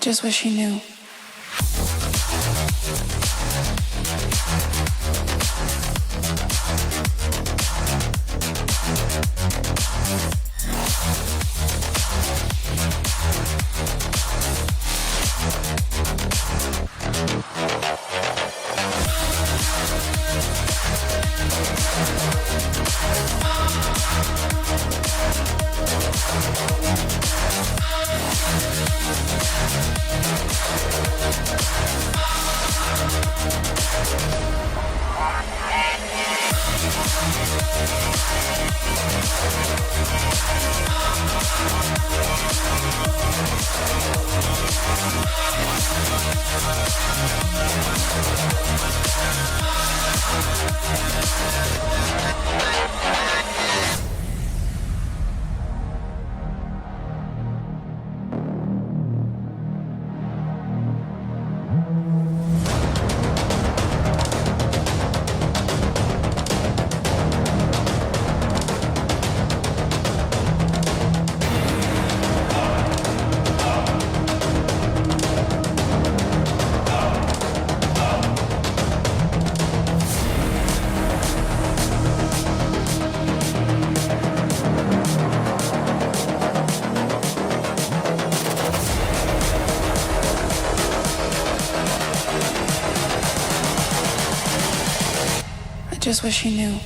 just wish he knew. Just wish he knew.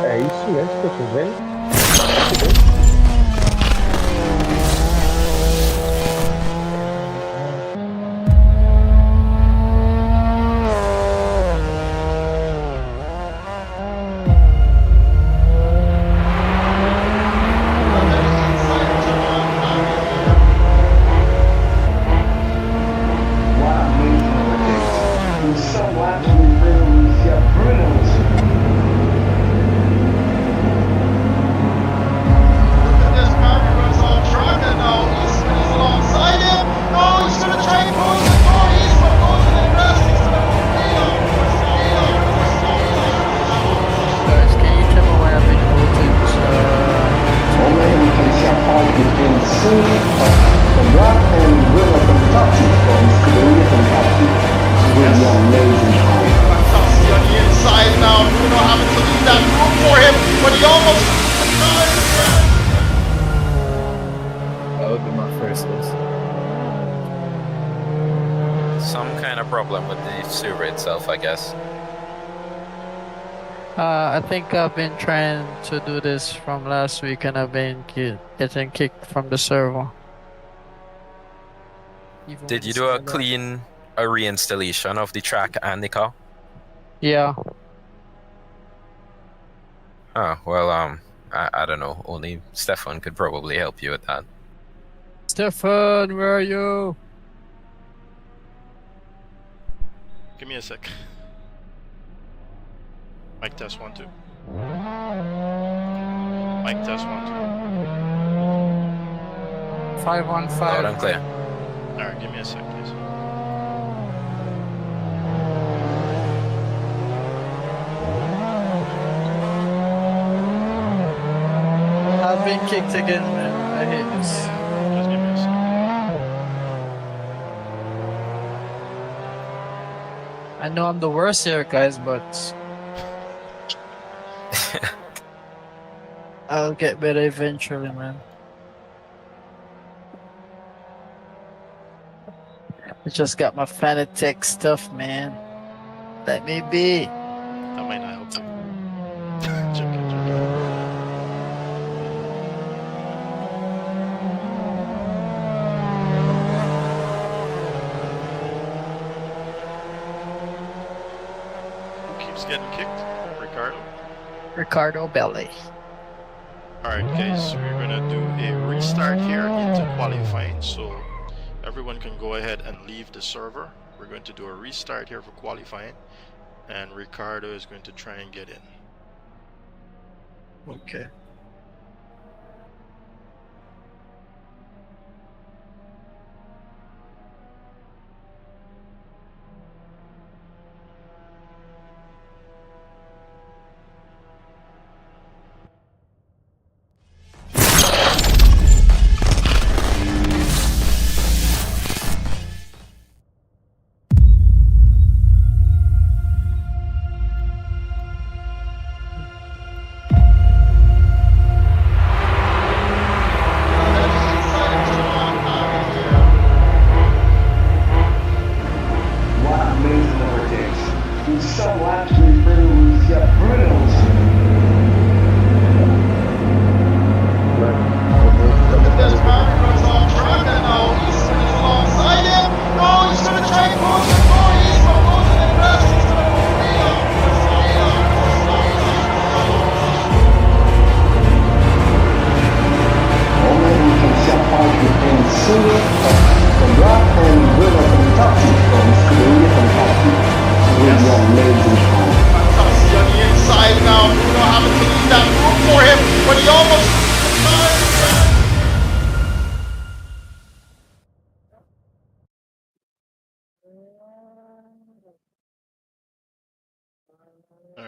É isso mesmo que eu tô vendo? What amazing updates. In some laps we literally see a brilliant. Look at this car, he runs all track and now Eastman is alongside him. Oh, he's gonna try and close the door. Eastman goes to the rest. He's gonna go way out. Guys, can you tell me why I've been voltage? Already we can see a fight between Cindy from Rock and Willa from Tati from Siberia from Tati. Really amazing fight. Fantastic on the inside now. Bruno having to leave that room for him, but he almost. That would be my first list. Some kind of problem with the server itself, I guess. I think I've been trying to do this from last week and I've been getting kicked from the server. Even Did when you it's do a not clean reinstallation of the track and the car? Yeah. Oh, well, I don't know. Only Stefan could probably help you with that. Stefan, where are you? Give me a sec. Mic test 1 2. Mic test 1 2. 515. Loud and clear. Alright, give me a sec, please. I've been kicked again, man. I hate this. Just give me a sec. I know I'm the worst here, guys, but I'll get better eventually, man. I just got my Fanatec stuff, man. Let me be. That might not help you. Joking, joking. Who keeps getting kicked? Ricardo? Ricardo Belli. Alright guys, we're gonna do a restart here into qualifying, so everyone can go ahead and leave the server. We're going to do a restart here for qualifying, and Ricardo is going to try and get in. Okay.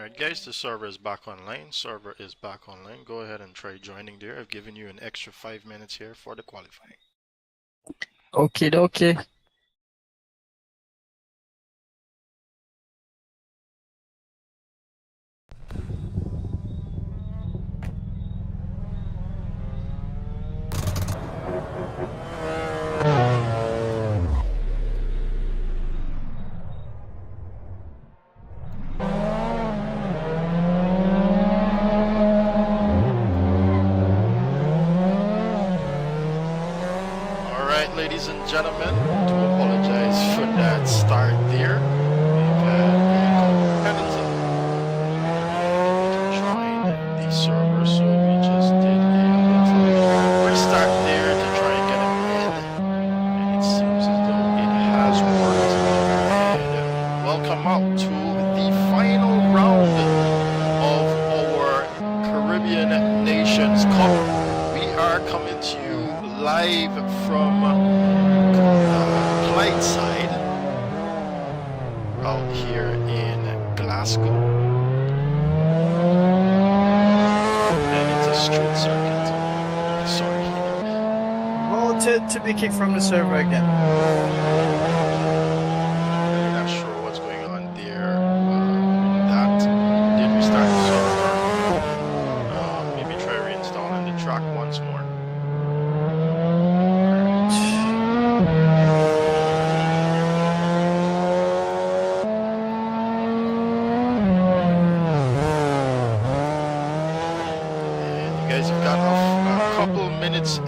Alright guys, the server is back online. Server is back online. Go ahead and try joining there. I've given you an extra 5 minutes here for the qualifying. Okay, okay. Alright, ladies and gentlemen, to apologize for that start there. We've had a penalty to join the server, so we just did a little restart there to try and get him in. And it seems as though it has worked. And welcome out to the final round of our Caribbean Nations Cup. We are coming to you live from Clydeside out here in Glasgow, and it's a street circuit. Sorry. Well, to be kicked from the server again. Really not sure what's going on there. That did restart the server. Maybe try reinstalling the track once more.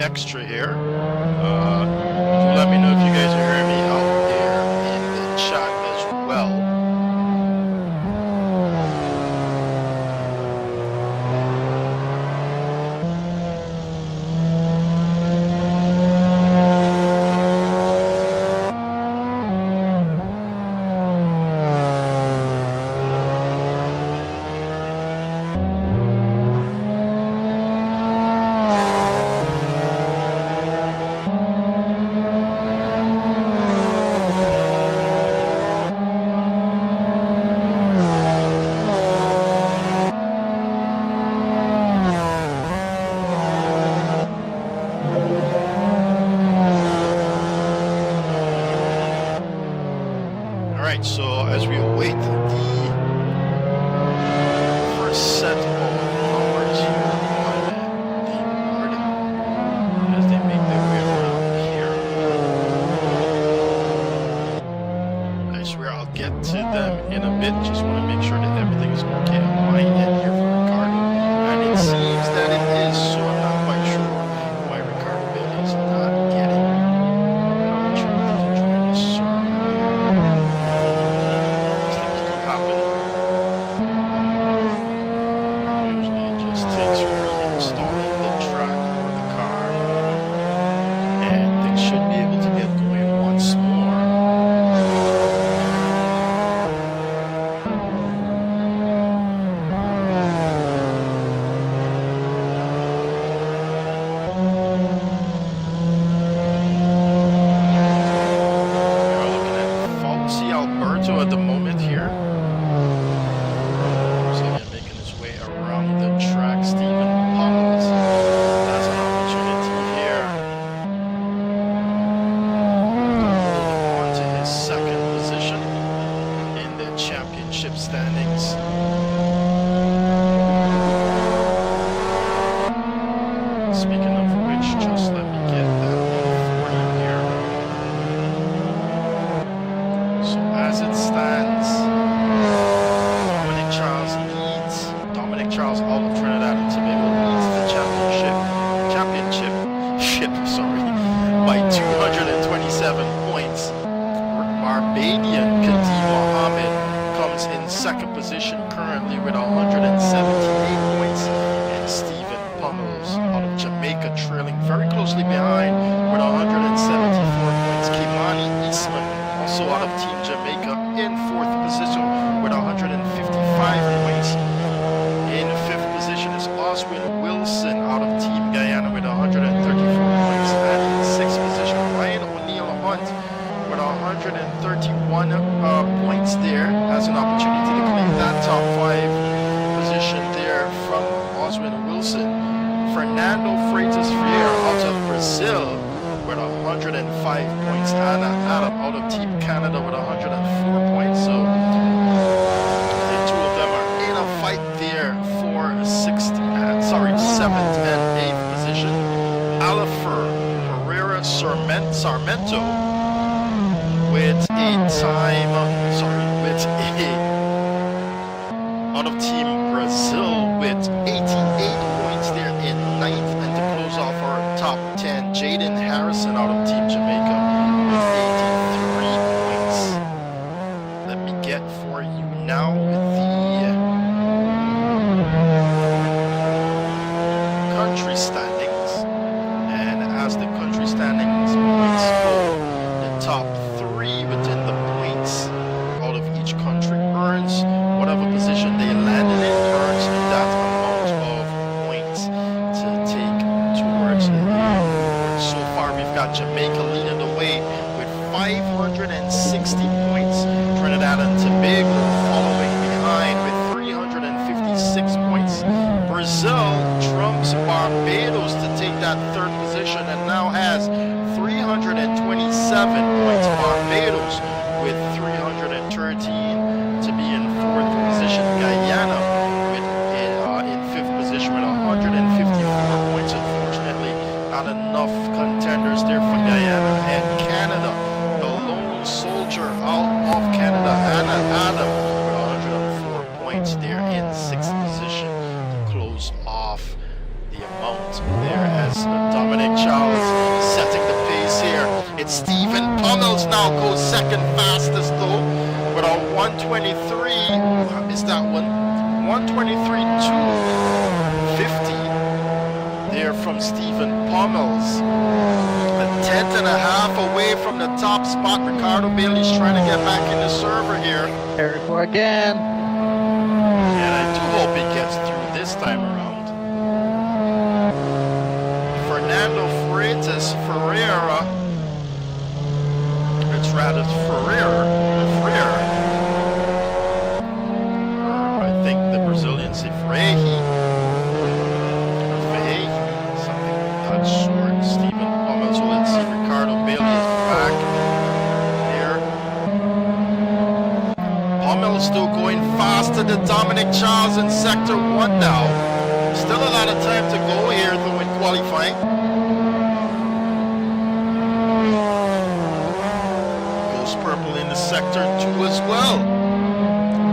Extra here. Do let me know if you guys are hearing me out there in the chat as well. So as we await the first set of numbers here on the board, as they make their way around here, I swear I'll get to them in a bit. Just want to make sure that everything is okay on my end here for Ricardo, and it seems that it is. So I'm not quite sure why Ricardo Bailey is not getting an opportunity to join the server. Usually it just takes reinstalling the track for the car, and they should be able to get going once more. We are looking at Fauci Alberto at the moment here. Making his way around the track. Stephen Pummels has an opportunity here to hold on to his second position in the championship standings. Speaking of which, just let me get that for you here. So as it stands, Dominic Charles out of Trinidad and Tobago leads the championship by 227 points. Barbadian Kadim Mohammed comes in second position currently with 178 points, and Stephen Pummels out of Jamaica trailing very closely behind with 174 points. Kimani Eastman, also out of Team Jamaica, in fourth position with 155 points. In fifth position is Oswin Wilson out of Team Guyana with 134 points. And in sixth position, Ryan O'Neill Hunt with 131 points there, has an opportunity to claim that top five 105 points. Adam out of Team Canada with 104 points. So the two of them are in a fight there for 7th and 8th position. Alifer Pereira Sarmento with a time, out of Team Brazil with 88 points there in 9th, and to close off our top 10, Jaden Harrison out of Team Jamaica with 83 points. Let me get for you now with the country standings, and as the country standings points go, the top 3 within the points out of each country earns whatever position they landed in, earns that amount of points to take towards the lead. So far we've got Jamaica leading the way with 560 points, Trinidad and Tobago following behind with 356 points. Brazil trumps Barbados to take that 3rd position and now has 327 points. Barbados with 313 to be in 4th position. Guyana with in 5th position with 154 points. Unfortunately, not enough contenders there for Guyana. And Canada, the lone soldier out of Canada, Anna Adam with 104 points there in 6th position to close off the amount there as Dominic Charles setting the pace here. It's Stephen Pummels now goes 2nd fastest though with a 123. I missed that one. 123.250 there from Stephen Pummels. A 10th and a half away from the top spot. Ricardo Bailey's trying to get back in the server here. Here we go again. And I do hope he gets through this time around. Fernando Freitas Ferreira. It's rather Ferreira. I think the Brazilian say Frehi. Something of that sort. Stephen Pummel. So let's see. Ricardo Bailey is back there. Pummel still going faster than Dominic Charles in Sector 1 now. Still a lot of time to go here though in qualifying. Goes purple in the Sector 2 as well.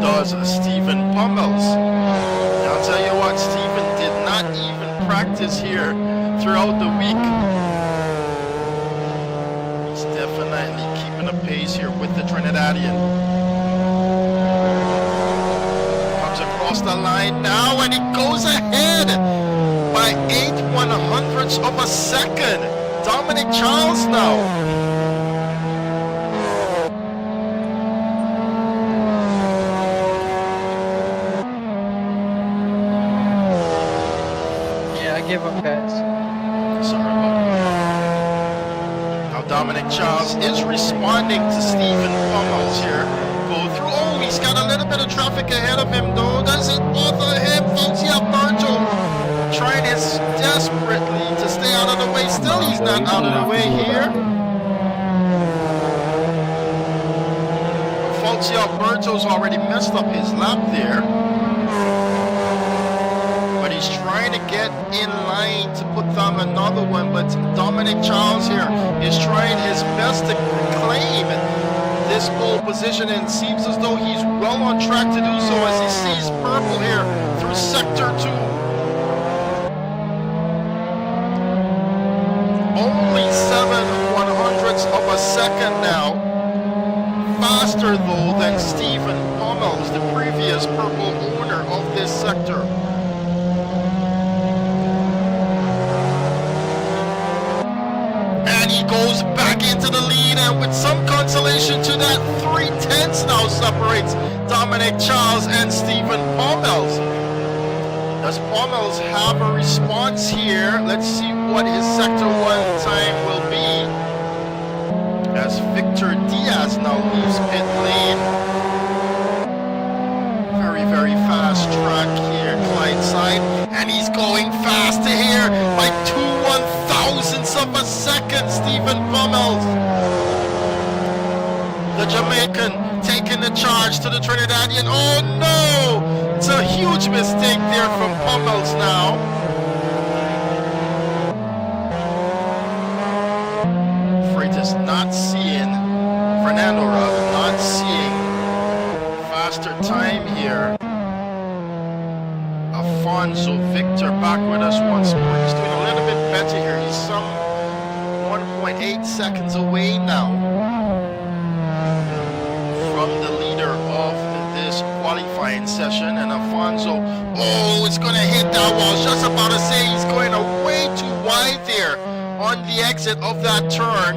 Does Stephen Pummels. Now I'll tell you what, Stephen did not even practice here throughout the week. He's definitely keeping a pace here with the Trinidadian. Comes across the line now and he goes ahead by 8/100ths of a second. Dominic Charles now. Give up, guys. Sorry about that. Now Dominic Charles is responding to Stephen Pummels here. Go through. Oh, he's got a little bit of traffic ahead of him though. Does it bother him? Fauci Alberto trying his desperately to stay out of the way. Still, he's not out of the way here. Fauci Alberto's already messed up his lap there. He's trying to get in line to put down another one, but Dominic Charles here is trying his best to claim this pole position and seems as though he's well on track to do so as he sees purple here through Sector 2. Only 7/100ths of a second now. Faster though than Stephen Pummels, the previous purple owner of this sector. Goes back into the lead, and with some consolation to that, 3/10 now separates Dominic Charles and Stephen Pummels. Does Pummels have a response here? Let's see what his Sector 1 time will be. As Victor Diaz now leaves pit lane. Very, very fast track here, Clydeside, and he's going faster here by 2/1000ths of a second. Stephen Pummels wide there on the exit of that turn.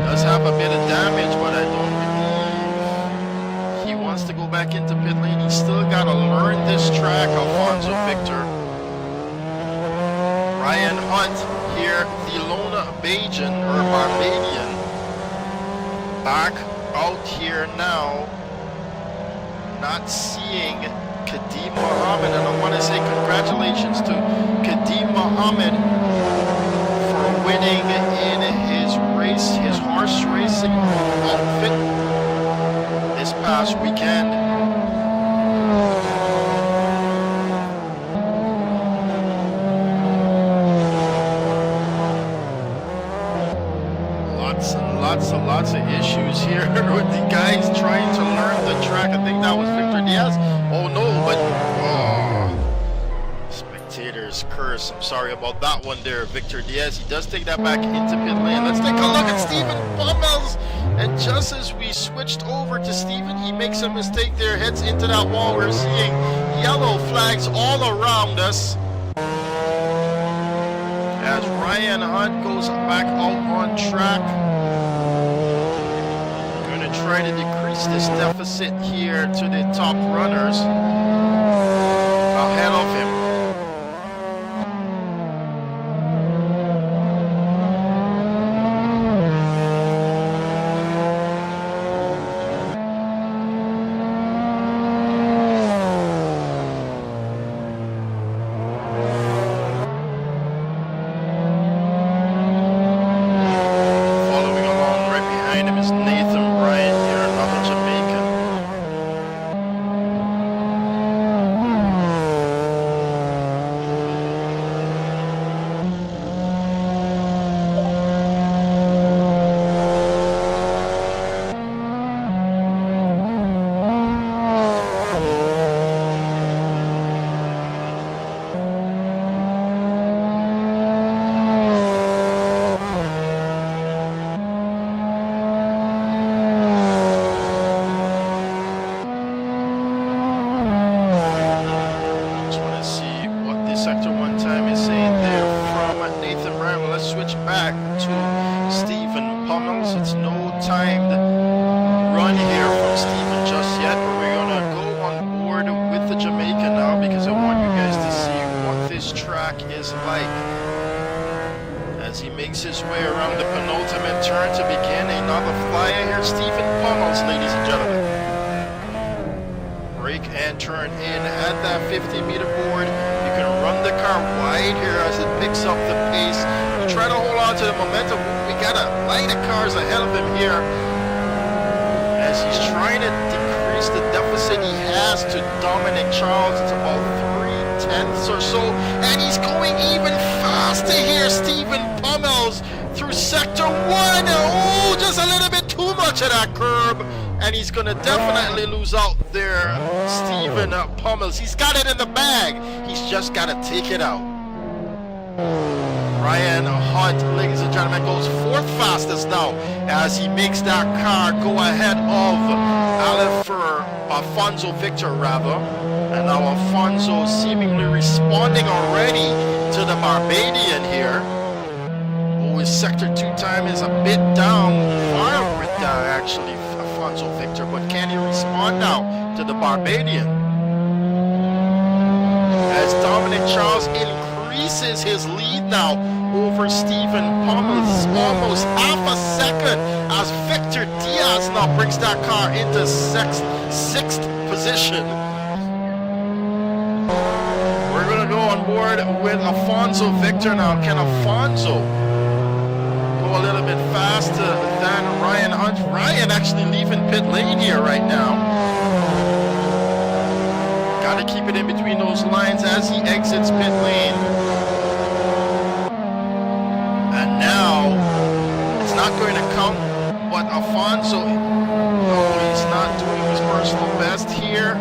Does have a bit of damage, but I don't believe he wants to go back into pit lane. He's still got to learn this track, Alfonso Victor. Ryan Hunt here, the lone Bajan or Barbadian, back out here now. Not seeing Kadeem Mohammed, and I want to say congratulations to Kadeem Mohammed for winning in his race, his horse racing outfit this past weekend. Lots of issues here with the guys trying to learn the track. I think that was Victor Diaz. Oh no, but spectators curse. I'm sorry about that one there, Victor Diaz. He does take that back into pit lane. Let's take a look at Stephen Pummels. And just as we switched over to Stephen, he makes a mistake there, heads into that wall. We're seeing yellow flags all around us as Ryan Hunt goes back out on track. Try to decrease this deficit here to the top runners ahead of him. Following along right behind him is Nathan Bryan here, another Jamaican. Or so, and he's going even faster here. Stephen Pummels through sector 1. Oh, just a little bit too much of that curb, and he's gonna definitely lose out there. Stephen Pummels, he's got it in the bag. He's just got to take it out. Ryan Hunt, ladies and gentlemen, goes 4th fastest now as he makes that car go ahead of Alfonso Victor rather. And now Alfonso seemingly responding already to the Barbadian here. Oh, his sector 2 time is a bit down, far with actually Alfonso Victor, but can he respond now to the Barbadian? As Dominic Charles increases his lead now over Stephen Pummels, almost half a second, as Victor Diaz now brings that car into 6th position. We're going to go on board with Alfonso Victor now. Can Alfonso go a little bit faster than Ryan Hunt? Ryan actually leaving pit lane here right now. Got to keep it in between those lines as he exits pit lane. And now, it's not going to count, but Alfonso, oh, he's not doing his personal best here.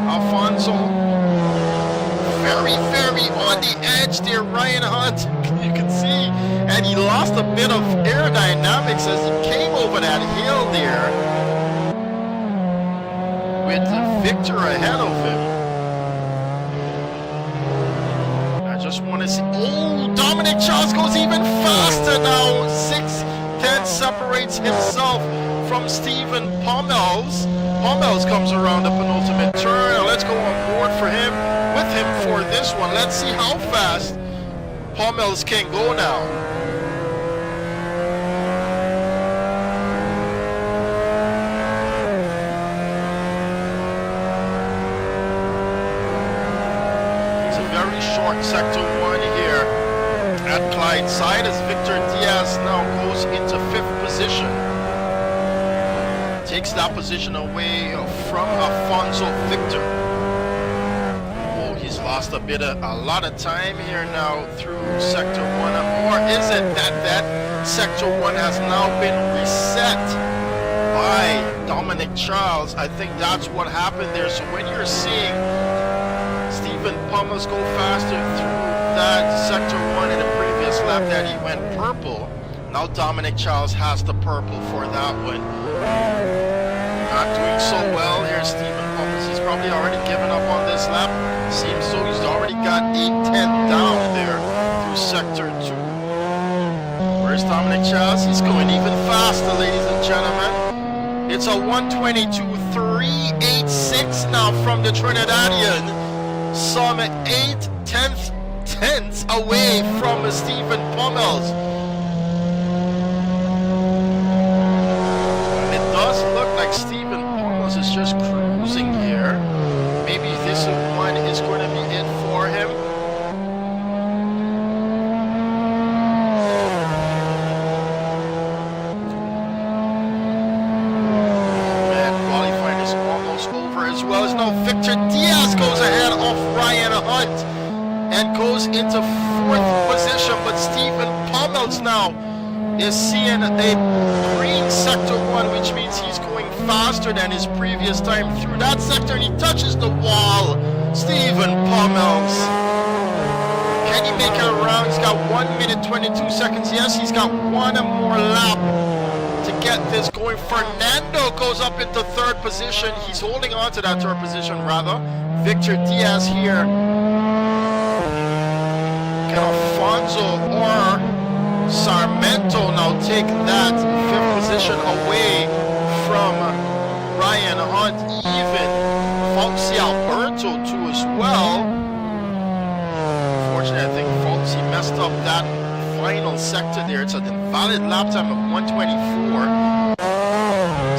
Alfonso, very on the edge there, Ryan Hunt, you can see, and he lost a bit of aerodynamics as he came over that hill there with Victor ahead of him. I just just want to see. Oh, Dominic Charles goes even faster now. 6/10 separates himself from Stephen Pommels. Pommels comes around the penultimate turn. Now let's go on board with him for this one. Let's see how fast Pommels can go now. Sector 1 here at Clydeside as Victor Diaz now goes into 5th position. Takes that position away from Alfonso Victor. Oh, he's lost a lot of time here now through Sector 1. Or is it that Sector 1 has now been reset by Dominic Charles? I think that's what happened there. So when you're seeing Stephen Pommels go faster through that Sector 1 in the previous lap that he went purple. Now Dominic Charles has the purple for that one. Not doing so well here, Stephen Pommels. He's probably already given up on this lap. Seems so. He's already got 8/10 down there through Sector 2. Where's Dominic Charles? He's going even faster, ladies and gentlemen. It's a 1:22.386 now from the Trinidadian. Some 8/10 away from Stephen Pommels. And it does look like Stephen Pommels is just cruising here. Maybe this one is going to be it for him. Man, qualifying is almost over as well. As now Victor Diaz goes ahead of Ryan Hunt and goes into 4th position, but Stephen Pommels now is seeing a green Sector 1, which means he's going faster than his previous time through that sector, and he touches the wall. Stephen Pommels. Can he make it around? He's got 1:22. Yes, he's got one more lap to get this going. Fernando goes up into 3rd position. He's holding on to that 3rd position, rather. Victor Diaz here. Can Alfonso or Sarmento now take that 5th position away from Ryan Hunt? Even Fauci Alberto too as well. Unfortunately, I think Fauci messed up that final sector there. It's an invalid lap time of 1:24.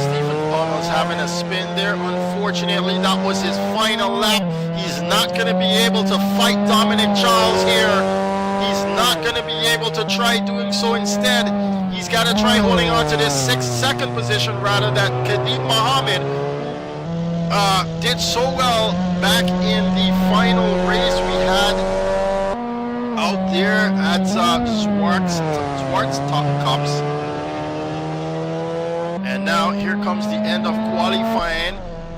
Stephen Pommels having a spin there. Unfortunately, that was his final lap. He's not going to be able to fight Dominic Charles here. He's not going to be able to try doing so. Instead, he's got to try holding on to this 2nd position, rather, that Khadim Mohammed did so well back in the final race we had out there at Schwartz Top Cups. And now here comes the end of qualifying.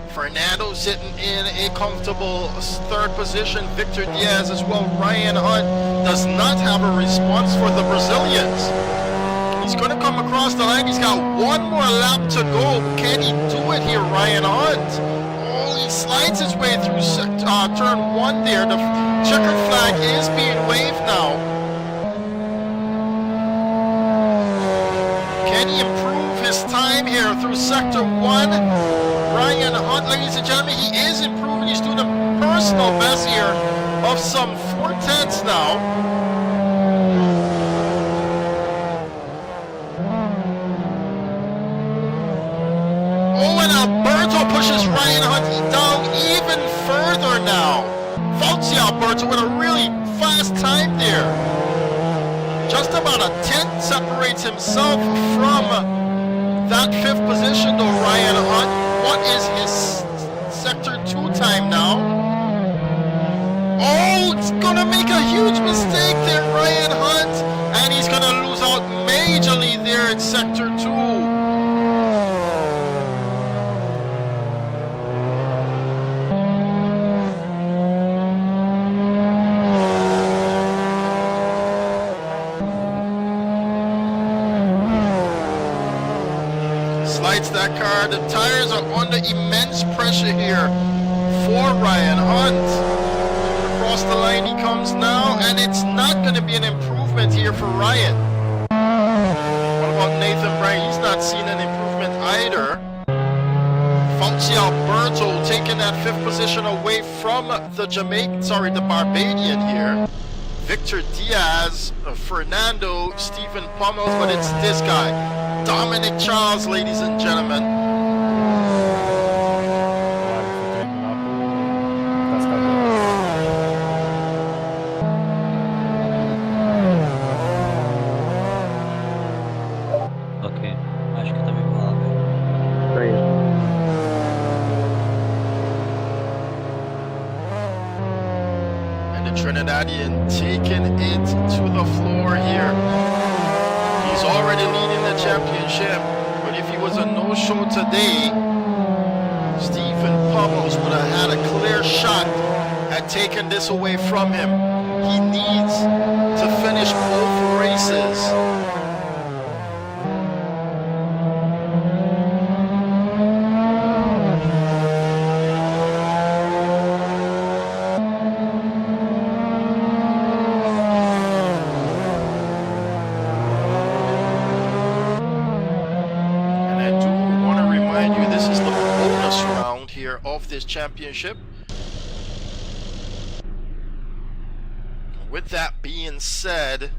Fernando sitting in a comfortable 3rd position. Victor Diaz as well. Ryan Hunt does not have a response for the Brazilians. He's going to come across the line. He's got one more lap to go. Can he do it here, Ryan Hunt? Oh, he slides his way through turn 1 there. The checkered flag is being waved now. Can he improve his time here through Sector 1? Ryan Hunt, ladies and gentlemen, he is improving. He's doing a personal best here of some 4/10 now. Oh, and Alberto pushes Ryan Hunt down even further now. Fauci Alberto with a really fast time there. Just about a 10th separates himself from that 5th position though, Ryan Hunt. What is his Sector 2 time now? Oh, it's gonna make a huge mistake there, Ryan Hunt. And he's gonna lose out majorly there in Sector 2. Slides that car. The tires are under immense pressure here for Ryan Hunt. across the line he comes now, and it's not going to be an improvement here for Ryan. What about Nathan Bryan? He's not seen an improvement either. Fauci Alberto taking that 5th position away from the Barbadian here. Victor Diaz, Fernando, Stephen Pummels, but it's this guy, Dominic Charles, ladies and gentlemen. Ok, acho que eu também vou lá, velho. Tá aí. And the Trinidadian taking it to the floor here. He's already leading the championship, but if he was a no-show today, Stephen Pummels would have had a clear shot at taking this away from him. He needs to finish both races. Of this championship. With that being said,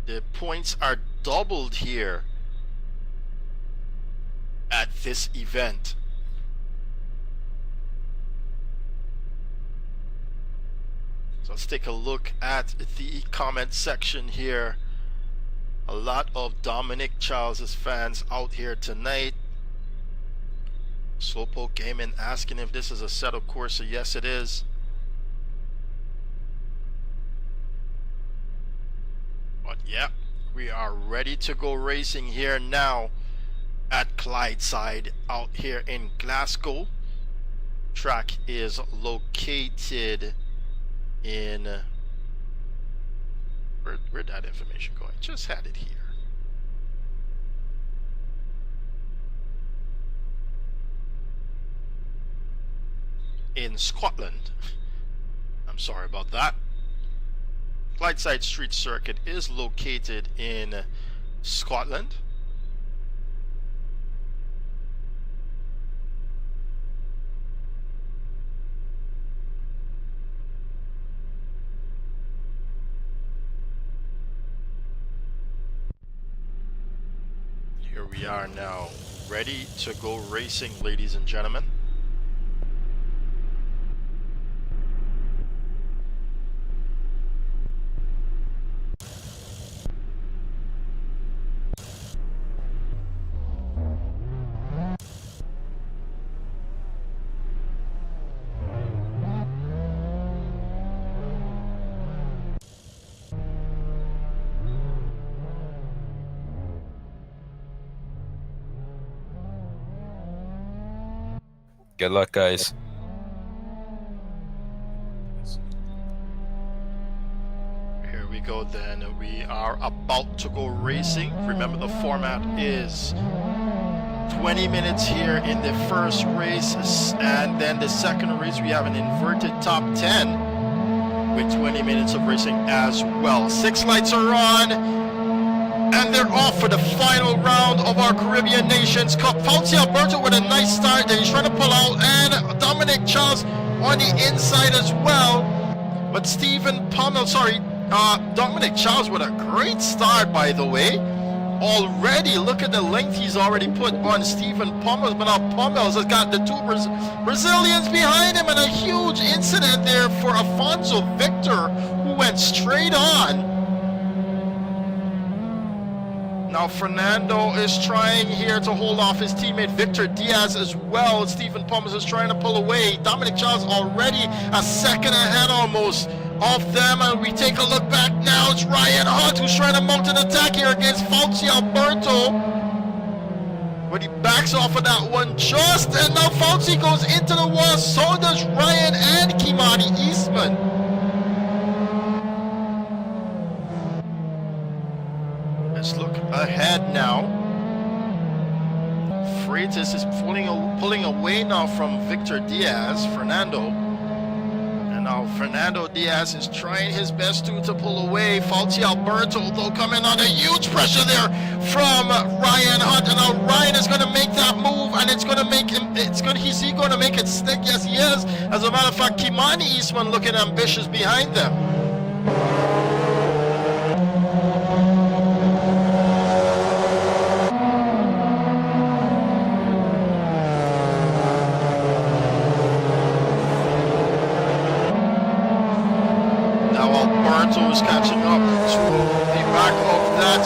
the points are doubled here at this event. So let's take a look at the comment section here. A lot of Dominic Charles' fans out here tonight. Slowpoke Gaming asking if this is a set of Corsair. Yes, it is. But yeah, we are ready to go racing here now at Clydeside out here in Glasgow. Track is located in... Where'd that information go? I just had it here. In Scotland. I'm sorry about that. Clydeside Street Circuit is located in Scotland. Here we are now, ready to go racing, ladies and gentlemen. Good luck, guys. Here we go then. We are about to go racing. Remember, the format is 20 minutes here in the first race, and then the second race we have an inverted top 10 with 20 minutes of racing as well. 6 lights are on. And they're off for the final round of our Caribbean Nations Cup. Fauci Alberto with a nice start there. He's trying to pull out, and Dominic Charles on the inside as well. But Stephen Pummel, Dominic Charles with a great start, by the way. Already, look at the length he's already put on Stephen Pummels. But now Pummels has got the 2 Brazilians behind him, and a huge incident there for Afonso Victor, who went straight on. Now Fernando is trying here to hold off his teammate Victor Diaz as well. Stephen Pummels is trying to pull away. Dominic Charles already a second ahead almost of them. And we take a look back now. It's Ryan Hunt who's trying to mount an attack here against Fauci Alberto. But he backs off of that one just, and now Fauci goes into the wall. So does Ryan and Kimani Eastman. Let's look ahead now. Freitas is fully now from Victor Diaz, Fernando. And now Fernando Diaz is trying his best to pull away. Faulty Alberto though coming under huge pressure there from Ryan Hunt. And now Ryan is going to make that move, and it's going to make him, is he going to make it stick? Yes, he is. As a matter of fact, Kimani Eastman looking ambitious behind them. Is catching up to the back of that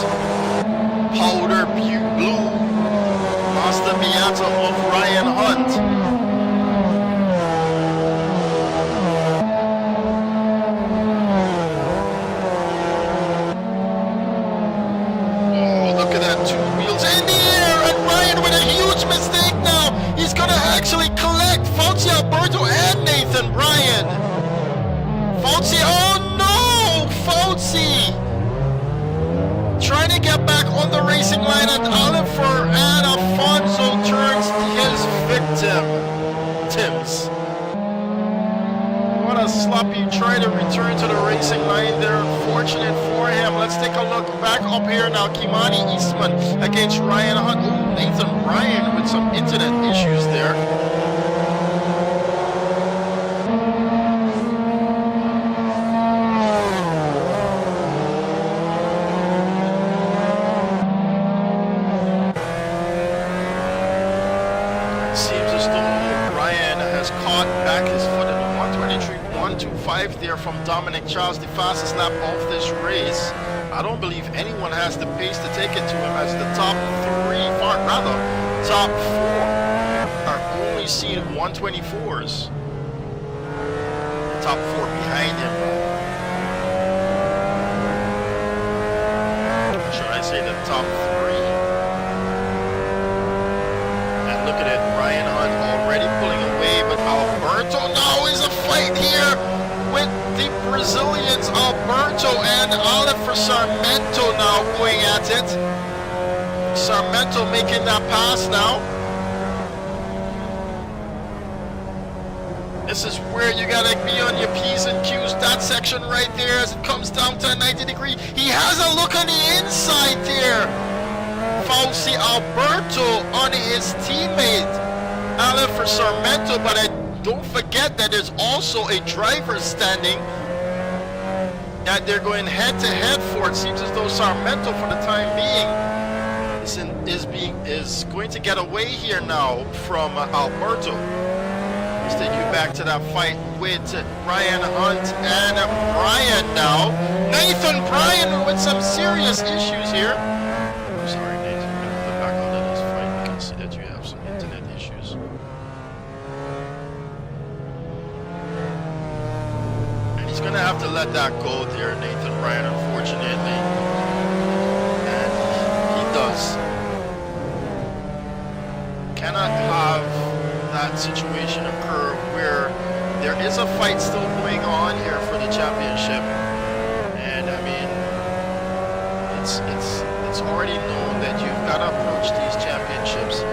powder blue Mazda Miata of Ryan Hunt. Oh, look at that, 2 wheels in the air, and Ryan with a huge mistake now. He's gonna actually collect Fauci Alberto and Nathan Bryan. Fauci, oh no! Fauci trying to get back on the racing line, and Oliver and Alfonso turns his victim. Tims. What a sloppy try to return to the racing line there. Unfortunate for him. Let's take a look back up here now. Kimani Eastman against Ryan Hunt. Oh, Nathan Bryan with some internet issues there. There from Dominic Charles, the fastest lap of this race. I don't believe anyone has the pace to take it to him, as the top 3, or rather top 4 are only seen 124s. The top 4 behind him. Should I say the top 3? And look at it, Ryan Hunt already pulling away, but Alberto now is a fight here with the Brazilians, Alberto and Oliver Sarmento now going at it. Sarmento making that pass now. This is where you gotta be on your P's and Q's. That section right there as it comes down to a 90-degree. He has a look on the inside there. Fauci Alberto on his teammate, Oliver Sarmento, but don't forget that there's also a driver standing that they're going head-to-head for. It seems as though Sarmento, for the time being, is going to get away here now from Alberto. Let's take you back to that fight with Ryan Hunt and Bryan now. Nathan Bryan with some serious issues here. I'm sorry, Nathan. We're going to flip back onto this fight. We can see that you have some internet issues. He's going to have to let that go there, Nathan Bryan, unfortunately. And he does. Cannot have that situation occur where there is a fight still going on here for the championship. And I mean, it's already known that you've got to approach these championships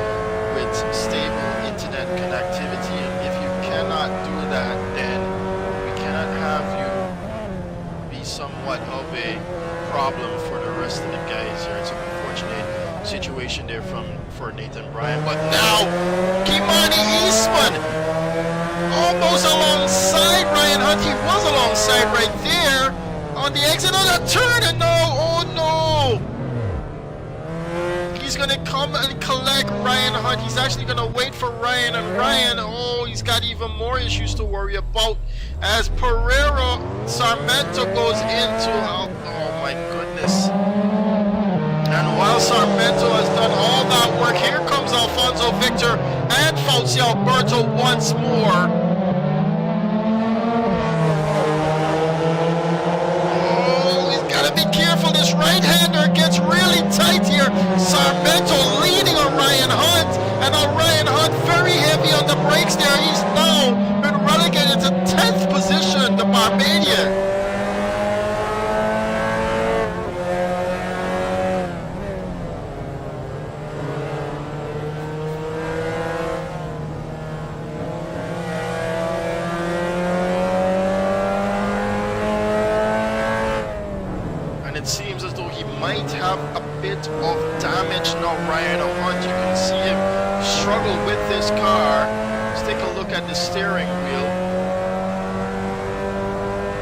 with stable internet connectivity. And if you cannot do that, then have you be somewhat of a problem for the rest of the guys here. It's an unfortunate situation there for Nathan Bryan. But now Kimani Eastman almost alongside Ryan Hunt. He was alongside right there on the exit of the turn, and no, oh no! He's gonna come and collect Ryan Hunt. He's actually gonna wait for Ryan, and Ryan, oh, he's got even more issues to worry about as Pereira Sarmento goes into, oh my goodness. And while Sarmento has done all that work, here comes Alfonso Victor and Fauci Alberto once more. Oh, he's gotta be careful. This right-hander gets really tight here. Sarmento leading on Ryan Hunt, and now Ryan Hunt very heavy on the brakes there. He's now been relegated to 10th position, the Barbadian. have a bit of damage now. Ryan Hunt, you can see him struggle with this car. Let's take a look at the steering wheel.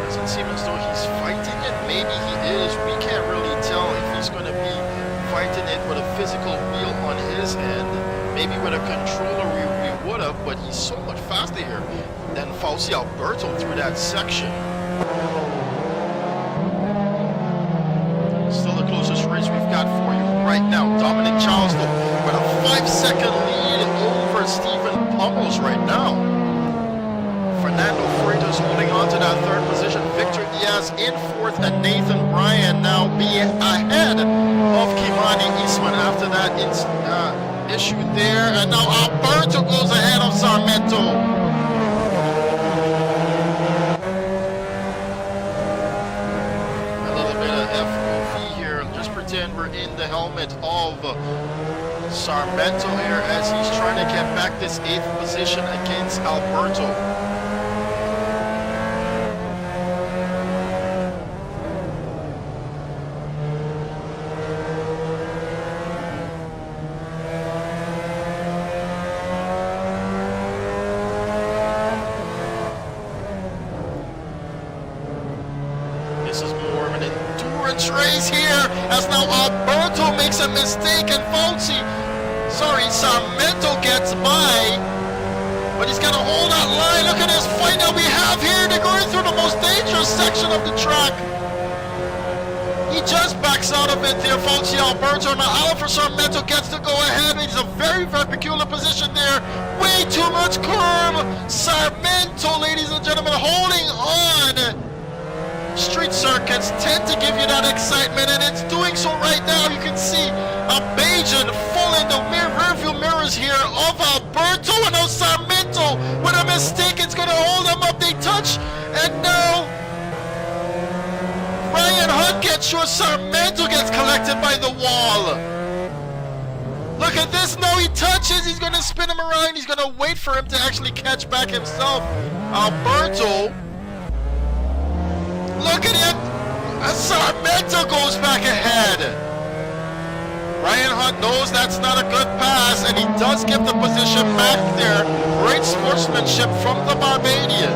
Doesn't seem as though he's fighting it. Maybe he is. We can't really tell if he's going to be fighting it with a physical wheel on his end. Maybe with a controller we would have, but he's so much faster here than Fauci Alberto through that section. Still the closest race we've got for you right now. Dominic Charleston with a 5-second lead over Stephen Pummels right now. Fernando Freitas holding on to that third position. Victor Diaz in fourth, and Nathan Bryan now be ahead of Kimani Eastman after that issue there. And now Alberto goes ahead of Sarmiento. We're in the helmet of Sarmiento here as he's trying to get back this 8th position against Alberto. This is more of an endurance race here as now Alberto makes a mistake and Sarmiento gets by, but he's gonna hold that line. Look at this fight that we have here. They're going through the most dangerous section of the track. He just backs out of it there, Fauci Alberto. Now Alpha Sarmiento gets to go ahead. He's a very, very peculiar position there. Way too much curve. Sarmiento, ladies and gentlemen, holding on. Street circuits tend to give you that excitement, and it's doing so right now. You can see a Bajan full in the rear view mirrors here of Alberto, and now Sarmiento with a mistake. It's going to hold them up. They touch, and now Ryan Hunt gets sure Sarmiento gets collected by the wall. Look at this. Now he touches. He's going to spin him around. He's going to wait for him to actually catch back himself. Alberto. Look at him! Sarmiento goes back ahead. Ryan Hunt knows that's not a good pass, and he does give the position back there. Great sportsmanship from the Barbadian.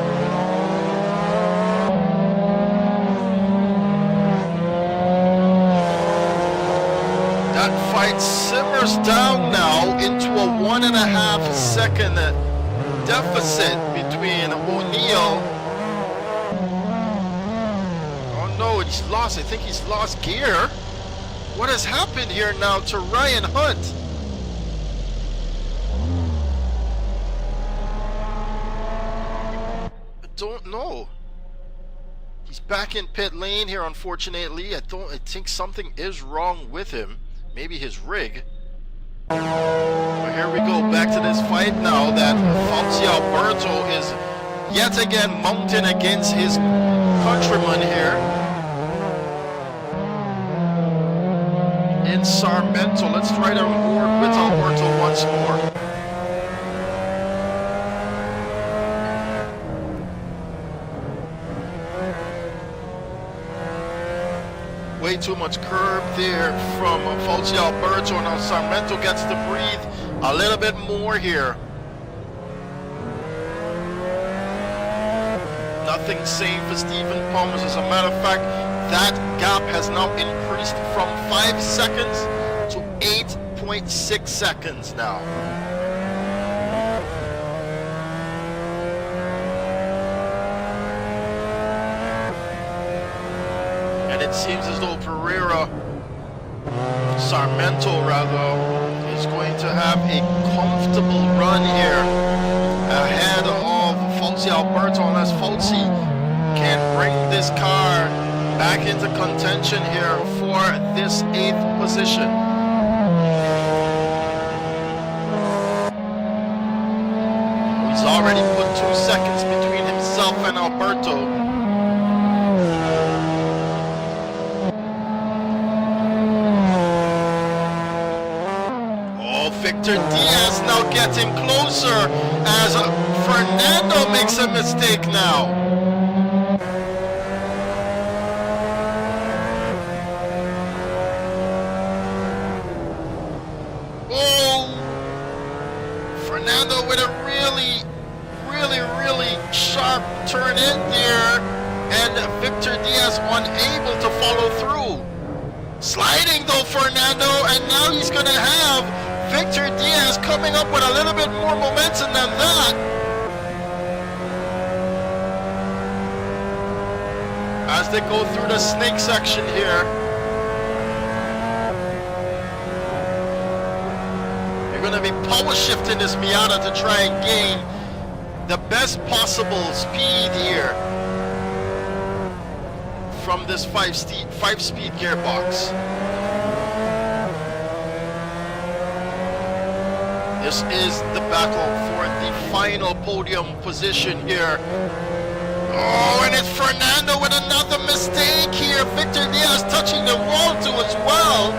That fight simmers down now into a 1.5 second deficit between O'Neal. No, he's lost. I think he's lost gear. What has happened here now to Ryan Hunt? I don't know. He's back in pit lane here, unfortunately. I think something is wrong with him. Maybe his rig. But here we go, back to this fight now that Fauci Alberto is yet again mounting against his countryman here. In Sarmiento. Let's try to board with Alberto once more. Way too much curb there from Fauci Alberto. Now Sarmiento gets to breathe a little bit more here. Nothing safe for Stephen Pummels. As a matter of fact, that gap has now increased from 5 seconds to 8.6 seconds now. And it seems as though Sarmiento rather, is going to have a comfortable run here ahead of Fauci Alberto, unless Fauci can bring this car back into contention here for this 8th position. He's already put 2 seconds between himself and Alberto. Oh, Victor Diaz now getting closer as Fernando makes a mistake now. sharp turn in there, and Victor Diaz unable to follow through. Sliding though, Fernando, and now he's going to have Victor Diaz coming up with a little bit more momentum than that. As they go through the snake section here. You're going to be power shifting this Miata to try and gain the best possible speed here from this 5-speed gearbox. This is the battle for the final podium position here. Oh, and it's Fernando with another mistake here. Victor Diaz touching the wall too as well.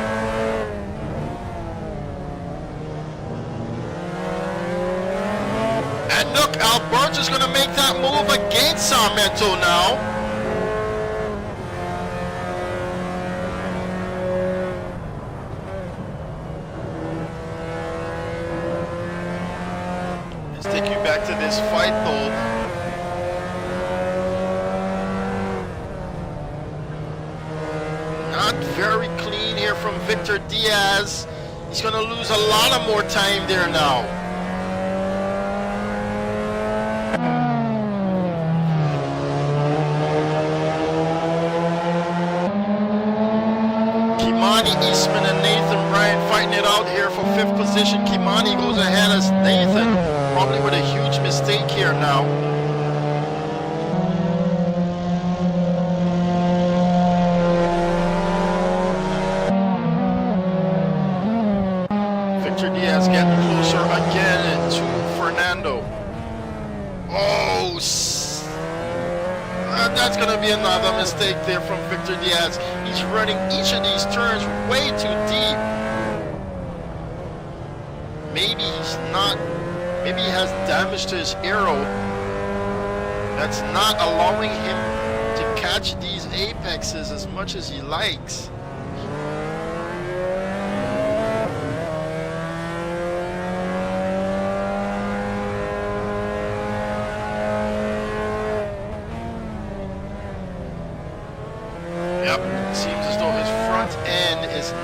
And look, Alberto's going to make that move against Sarmiento now. Let's take you back to this fight though. Not very clean here from Victor Diaz. He's going to lose a lot of more time there now. Eastman and Nathan Bryan fighting it out here for 5th position. Kimani goes ahead as Nathan, probably with a huge mistake here now. Victor Diaz getting closer again to Fernando. Oh, that's going to be another mistake there from Victor Diaz. He's running each of these turns way too deep. Maybe he's not, maybe he has damage to his aero that's not allowing him to catch these apexes as much as he likes.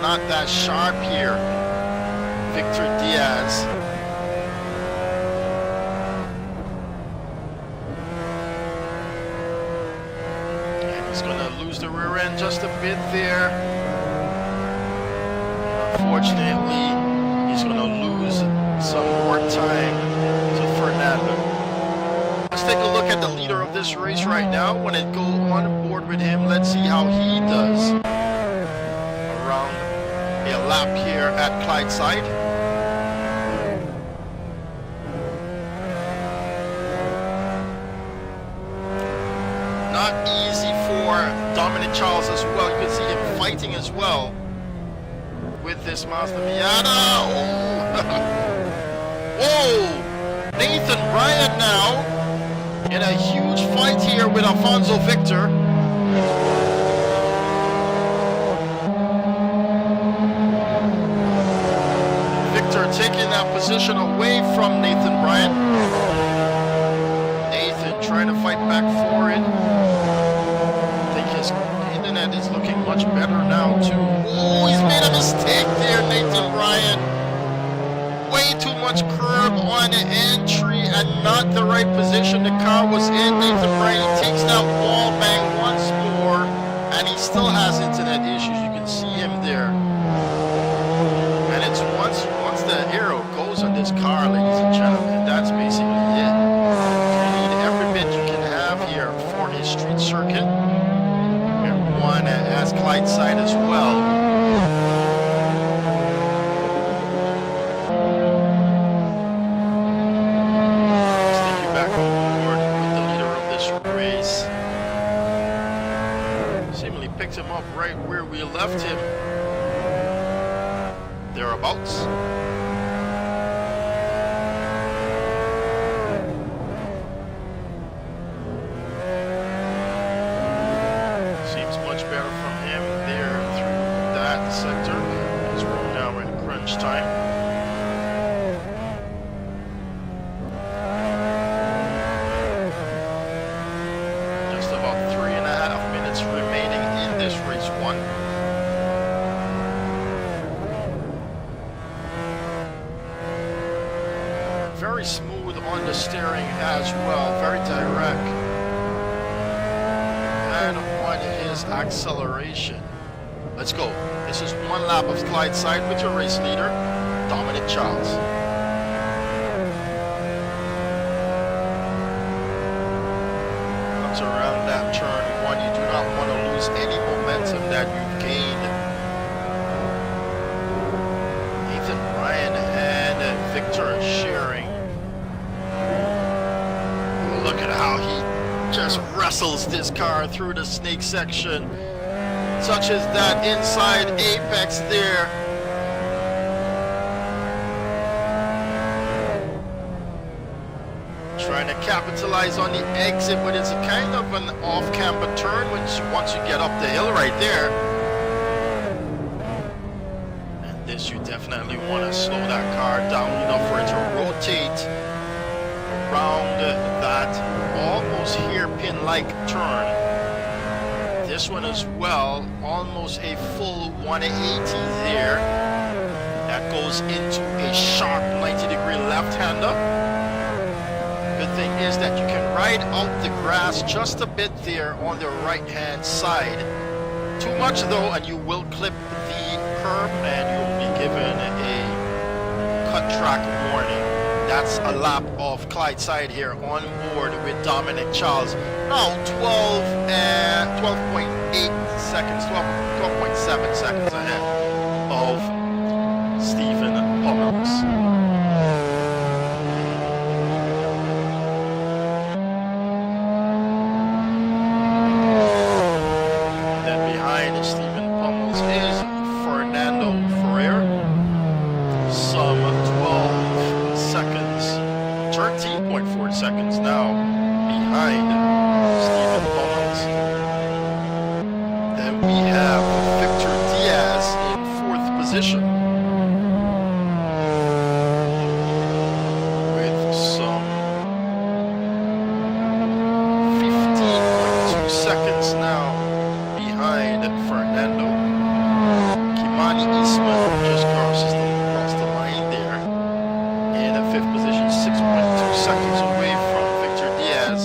Not that sharp here, Victor Diaz. And he's going to lose the rear end just a bit there. Unfortunately, he's going to lose some more time to Fernando. Let's take a look at the leader of this race right now. When it goes on board with him, let's see how he does around a lap here at Clydeside. Not easy for Dominic Charles as well. You can see him fighting as well with this Mazda Miata. Oh. Whoa! Nathan Bryan now in a huge fight here with Alfonso Victor. Taking that position away from Nathan Bryan. Nathan trying to fight back for it. I think his internet is looking much better now too. Oh, he's made a mistake there, Nathan Bryan. Way too much curb on the entry and not the right position the car was in. Nathan Bryan takes that wall bang once more, and he still has internet issues. You can see him there. And it's once the aero goes on this car, ladies and gentlemen, that's basically it. You need every bit you can have here for a street circuit. And one as Clydeside as well. Let's take you back on board with the leader of this race. Seemingly picked him up right where we left him. Thereabouts. Sector, as we're now in crunch time. very smooth on the steering as well, very direct. And on his acceleration. Let's go. This is one lap of Clydeside with your race leader, Dominic Charles. Comes around that turn one. You do not want to lose any momentum that you've gained. Nathan Bryan and Victor sharing. Look at how he just wrestles this car through the snake section. Touches that inside apex there. Trying to capitalize on the exit, but it's a kind of an off-camber turn once you get up the hill right there. And this, you definitely want to slow that car down enough for it to rotate around that almost hairpin-like turn. This one as well, almost a full 180 there. That goes into a sharp 90-degree left-hander. Good thing is that you can ride out the grass just a bit there on the right-hand side. Too much though, and you will clip the curb, and you'll be given a cut track warning. That's a lap of Clydeside here on board with Dominic Charles. Now 12.8 seconds, 12.7 seconds ahead of Stephen Pummels. Then behind Stephen Pummels is Fernando Ferrer. Some 12 seconds, 13.4 seconds now behind Stephen Pummels. Then we have Victor Diaz in 4th position with some 15.2 seconds now behind Fernando. Kimani Eastman just crosses across the line there in 5th position, 6.2 seconds away from Victor Diaz.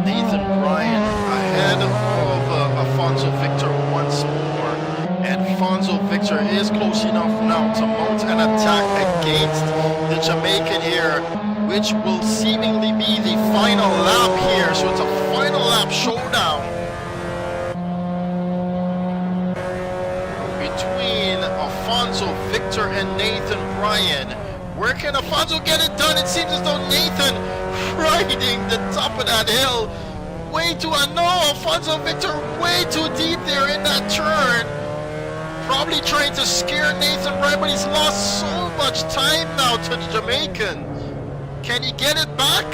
Nathan Bryan ahead of Alfonso Victor once more, and Alfonso Victor is close enough now to mount an attack against the Jamaican here, which will seemingly be the final lap here. So it's a final lap showdown between Alfonso Victor and Nathan Bryan. Where can Alfonso get it done? It seems as though Nathan riding the top of that hill. Way too, Alfonso Victor way too deep there in that turn. Probably trying to scare Nathan Bryan, but he's lost so much time now to the Jamaican. Can he get it back?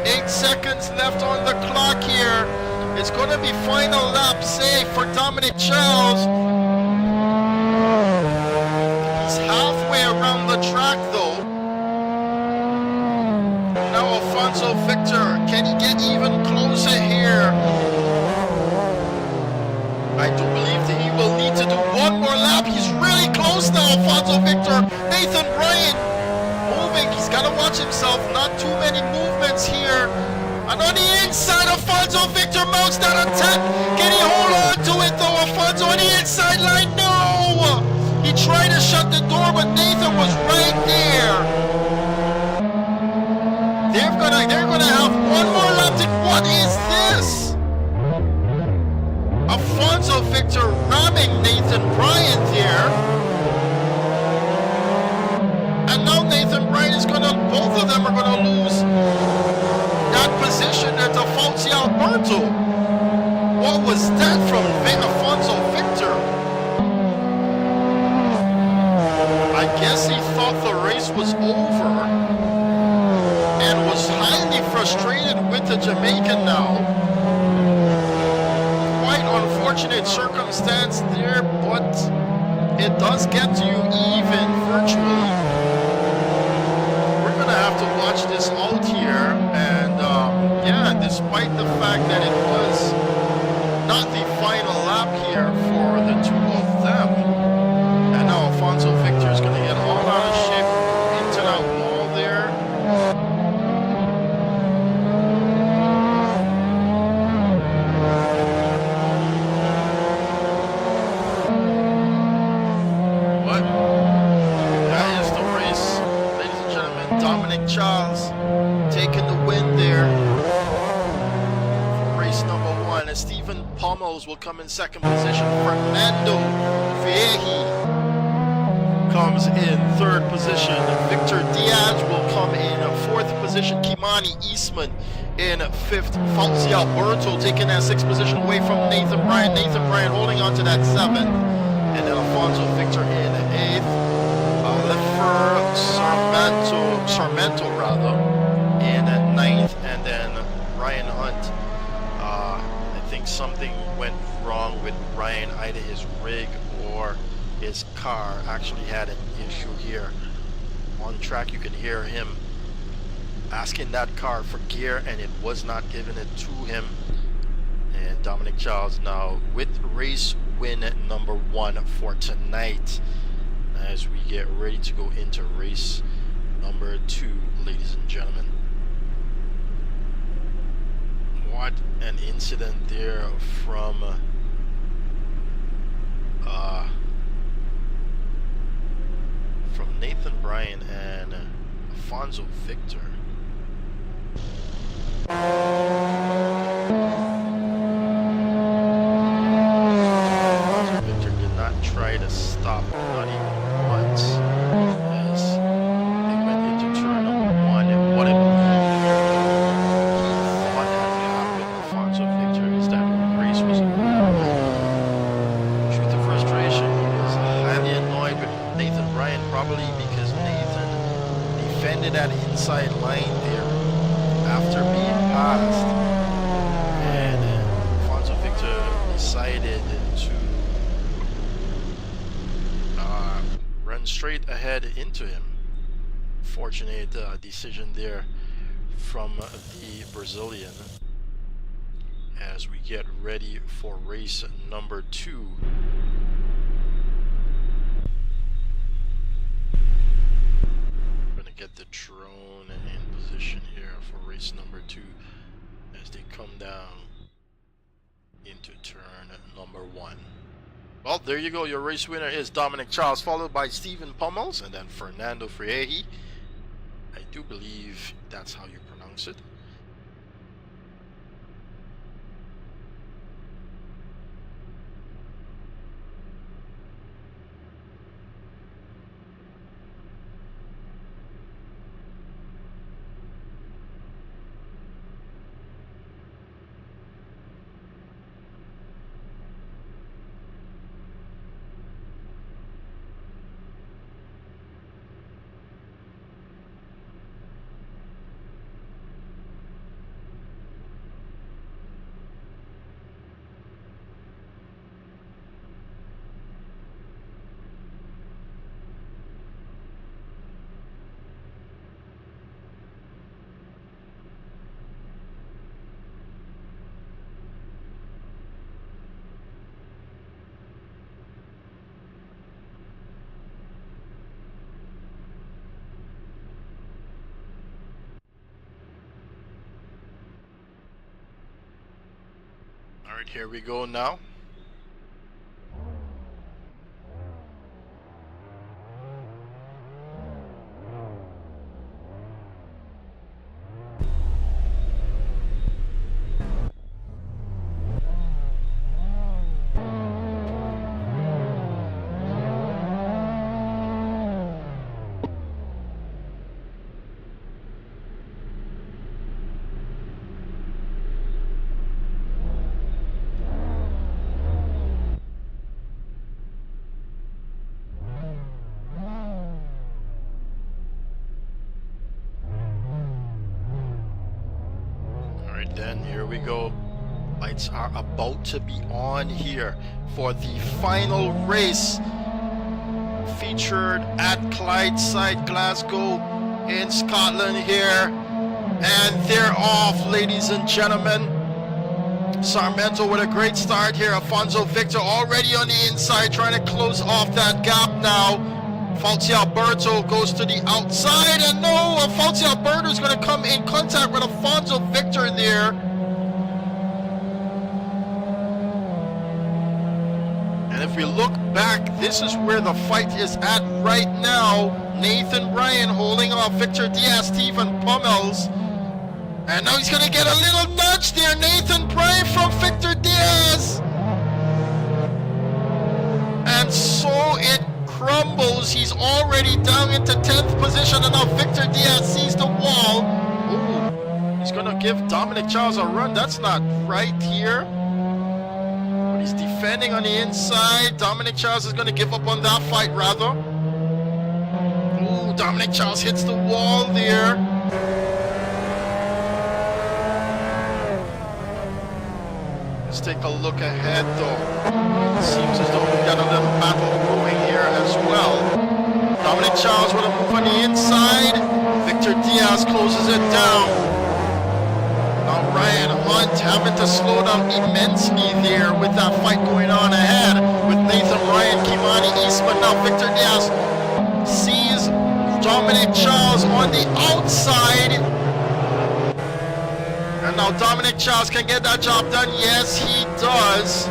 8 seconds left on the clock here. It's going to be final lap save for Dominic Charles. He's halfway around the track though. Now Alfonso Victor, can he get even closer here? I do believe that he will need to do one more lap. He's really close now, Alfonso Victor. Nathan Bryan moving. He's got to watch himself. Not too many movements here. And on the inside, Alfonso Victor mounts that attack. Can he hold on to it though? Alfonso on the inside line. No! He tried to shut the door, but Nathan was right there. They're gonna have one more lap. What is this? Alfonso Victor ramming Nathan Bryan there. And now Nathan Bryan is both of them are gonna lose that position there to Fauci Alberto. What was that from Alfonso Victor? I guess he thought the race was over and was highly frustrated with the Jamaican now. Quite unfortunate circumstance there, but it does get to you even virtually. We're gonna have to watch this out here, and yeah, despite the fact that it was not the final lap here for the two of them, and now Alfonso Victor is gonna get all out of shape into that wall there. Pommels will come in second position. Fernando Vieji comes in third position. Victor Diaz will come in fourth position. Kimani Eastman in fifth. Fauzi Alberto taking that sixth position away from Nathan Bryan. Nathan Bryan holding on to that seventh. And then Alfonso Victor in eighth. Lefer Sarmento in ninth. And then Ryan Hunt. I think something went wrong with Ryan. Either his rig or his car actually had an issue here. On track you can hear him asking that car for gear and it was not giving it to him. And Dominic Charles now with race win number 1 for tonight as we get ready to go into race number 2, ladies and gentlemen. What an incident there from Nathan Bryan and Alfonso Victor. Alfonso Victor did not try to stop, not even once, as they went into turn number 1. And what I believe he thought had happened, Alfonso Victor, is that the race was over. Truth of frustration, he was highly annoyed with Nathan Bryan, probably because Nathan defended that inside line there after being passed, and Alfonso Victor decided to run straight ahead into him. Fortunate decision there from the Brazilian as we get ready for race number 2. Get the drone in position here for race number 2 as they come down into turn number 1. Well, there you go. Your race winner is Dominic Charles, followed by Stephen Pommels and then Fernando Frieji. I do believe that's how you pronounce it. Alright, here we go now. Then here we go. Lights are about to be on here for the final race featured at Clydeside, Glasgow in Scotland here. And they're off, ladies and gentlemen. Sarmento with a great start here. Alfonso Victor already on the inside trying to close off that gap now. Fauzi Alberto goes to the outside, and no, Fauzi Alberto is going to come in contact with Alfonso Victor there. And if we look back, this is where the fight is at right now. Nathan Bryan holding off Victor Diaz, Stephen Pommels. And now he's gonna get a little nudge there. Nathan Bryan from Victor Diaz. And so it crumbles. He's already down into 10th position, and now Victor Diaz sees the wall. Ooh, he's gonna give Dominic Charles a run. That's not right here. But he's defending on the inside. Dominic Charles is gonna give up on that fight, rather. Ooh, Dominic Charles hits the wall there. Let's take a look ahead, though. It seems as though we've got a little battle going here as well. Dominic Charles with a move on the inside. Victor Diaz closes it down. Now Ryan Hunt having to slow down immensely there with that fight going on ahead with Nathan Ryan, Kimani Eastman. Now Victor Diaz sees Dominic Charles on the outside. And now Dominic Charles can get that job done. Yes, he does.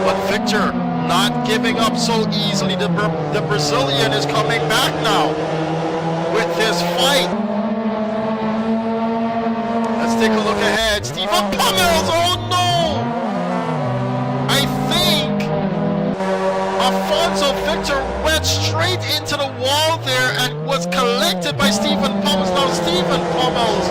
But Victor not giving up so easily. The Brazilian is coming back now with this fight. Let's take a look ahead. Stephen Pummels. Oh no! I think Alfonso Victor went straight into the wall there and was collected by Stephen Pummels. Now Stephen Pummels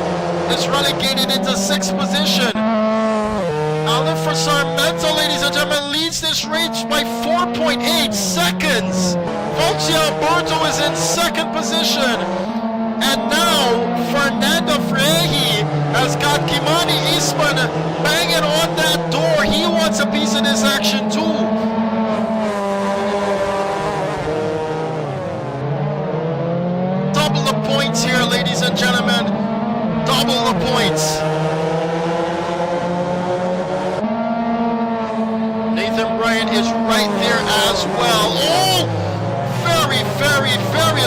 is relegated into 6th position. Alan for Sarmento, ladies and gentlemen, leads this race by 4.8 seconds. Fauci Alberto is in 2nd position. And now Fernando Freire has got Kimani Eastman banging on that door. He wants a piece of this action too. Double the points here, ladies and gentlemen. Double the points. Nathan Bryan is right there as well. Oh, very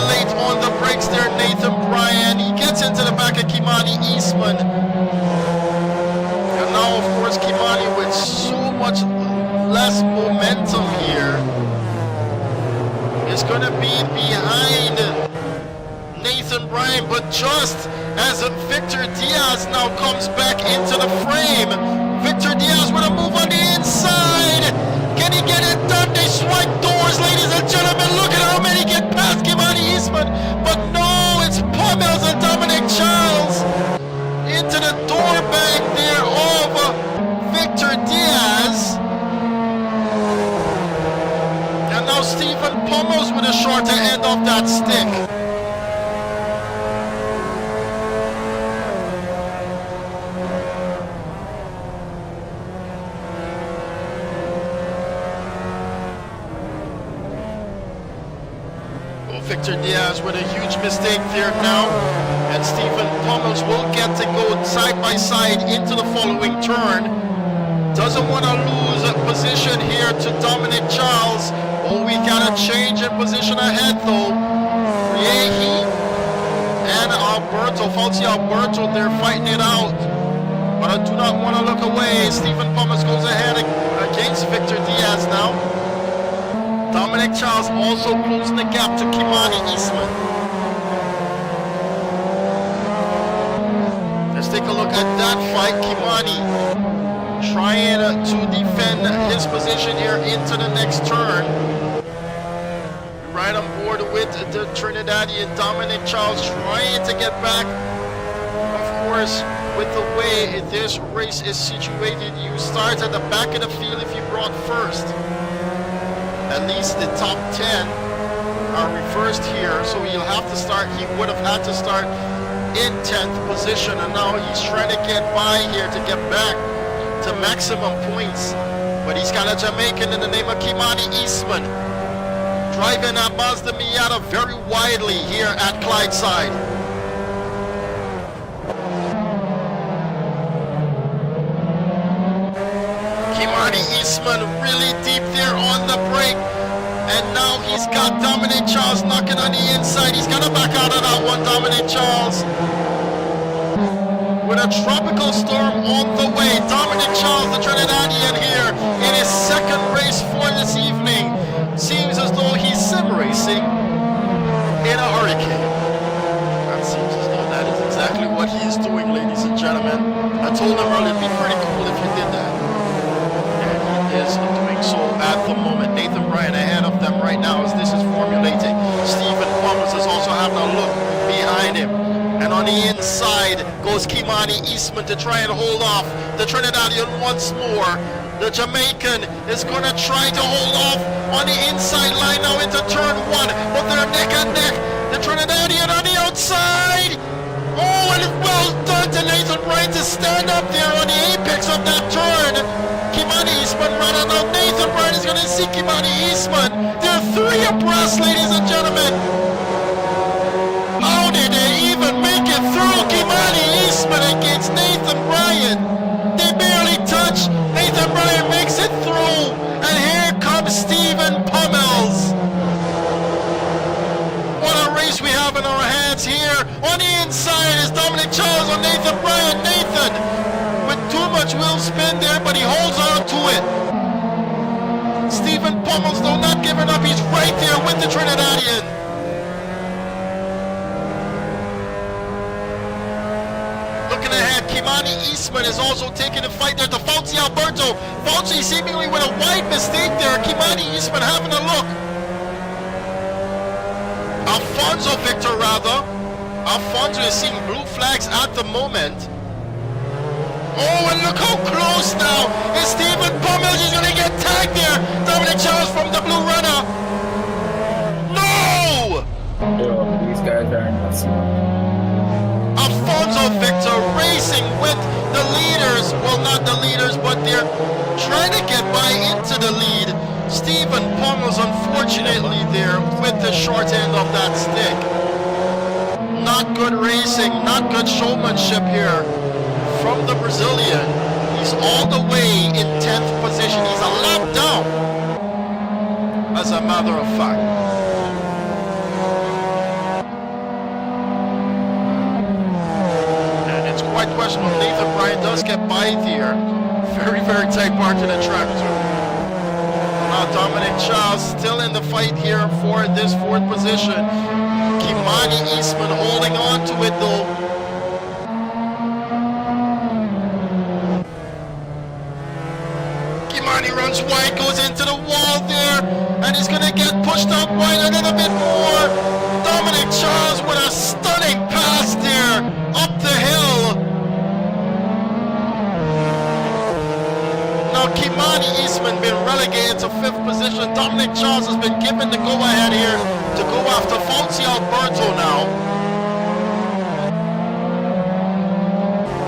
late on the brakes there, Nathan Bryan. He gets into the back of Kimani Eastman. And now, of course, Kimani with so much less momentum here is going to be behind Nathan Bryan, but just as Victor Diaz now comes back into the frame. Victor Diaz with a move on the inside. Can he get it done? They swipe doors, ladies and gentlemen. Look at how many get past Kimani Eastman. But no, it's Pummels and Dominic Charles into the door bag there of Victor Diaz. And now Stephen Pummels with a shorter end of that stick. Victor Diaz with a huge mistake there now, and Stephen Pummels will get to go side by side into the following turn. Doesn't want to lose a position here to Dominic Charles. Oh, we got a change in position ahead though. Riehi and Alberto, Fauci Alberto, they're fighting it out. But I do not want to look away. Stephen Pummels goes ahead against Victor Diaz now. Dominic Charles also closing the gap to Kimani Eastman. Let's take a look at that fight. Kimani trying to defend his position here into the next turn. Right on board with the Trinidadian Dominic Charles trying to get back. Of course, with the way this race is situated, you start at the back of the field if you brought first. At least the top 10 are reversed here, so he'll have to start. He would have had to start in 10th position, and now he's trying to get by here to get back to maximum points. But he's got a Jamaican in the name of Kimani Eastman driving that Mazda Miata very widely here at Clydeside. Kimani Eastman really deep there on the brake. And now he's got Dominic Charles knocking on the inside. He's got to back out of that one, Dominic Charles. With a tropical storm on the way, Dominic Charles, the Trinidadian here, in his 2nd race for this evening. Seems as though he's sim racing in a hurricane. That seems as though that is exactly what what he is doing, ladies and gentlemen. I told him earlier it'd be pretty cool if he did that. And he is doing so at the moment. Nathan Bryan ahead of them right now as this is formulating. Stephen Thomas is also having a look behind him. And on the inside goes Kimani Eastman to try and hold off the Trinidadian once more. The Jamaican is going to try to hold off on the inside line now into turn 1. But they're neck and neck. The Trinidadian on the outside. Oh, and well done to Nathan Bryan to stand up there on the apex of that turn. Kimani Eastman rather now. Nathan Bryan is going to see Kimani Eastman. They're 3 abreast, ladies and gentlemen. How did they even make it through? Kimani Eastman against Nathan Bryan. They barely touch. Nathan Bryan makes it through. And here comes Stephen Pummels. What a race we have in our hands here. On the inside is Dominic Charles on Nathan Bryan. Nathan with too much wheel spin there, but he holds on to it. Stephen Pummels though not giving up. He's right there with the Trinidadian. Looking ahead, Kimani Eastman is also taking the fight there to Fauci Alberto. Fauci seemingly with a wide mistake there. Kimani Eastman having a look. Alfonso Victor rather. Alfonso is seeing blue flags at the moment. Oh, and look how close now is Stephen Pummels. He's going to get tagged there. Dominic Charles from the blue runner. No! Yo, these guys are nuts. Alfonso Victor racing with the leaders. Well, not the leaders, but they're trying to get by into the lead. Stephen Pummels, unfortunately, there with the short end of that stick. Not good racing, not good showmanship here from the Brazilian. He's all the way in 10th position. He's a lap down, as a matter of fact. Quite questionable. Nathan Bryan does get by there. Very, very tight part to the track too. Now Dominic Charles still in the fight here for this 4th position. Kimani Eastman holding on to it though. Kimani runs wide, goes into the wall there, and he's gonna get pushed out wide a little bit more. Dominic Charles with a stunning pass there up the hill. Now Kimani Eastman been relegated to 5th position. Dominic Charles has been given the go-ahead here to go after Fauci Alberto now.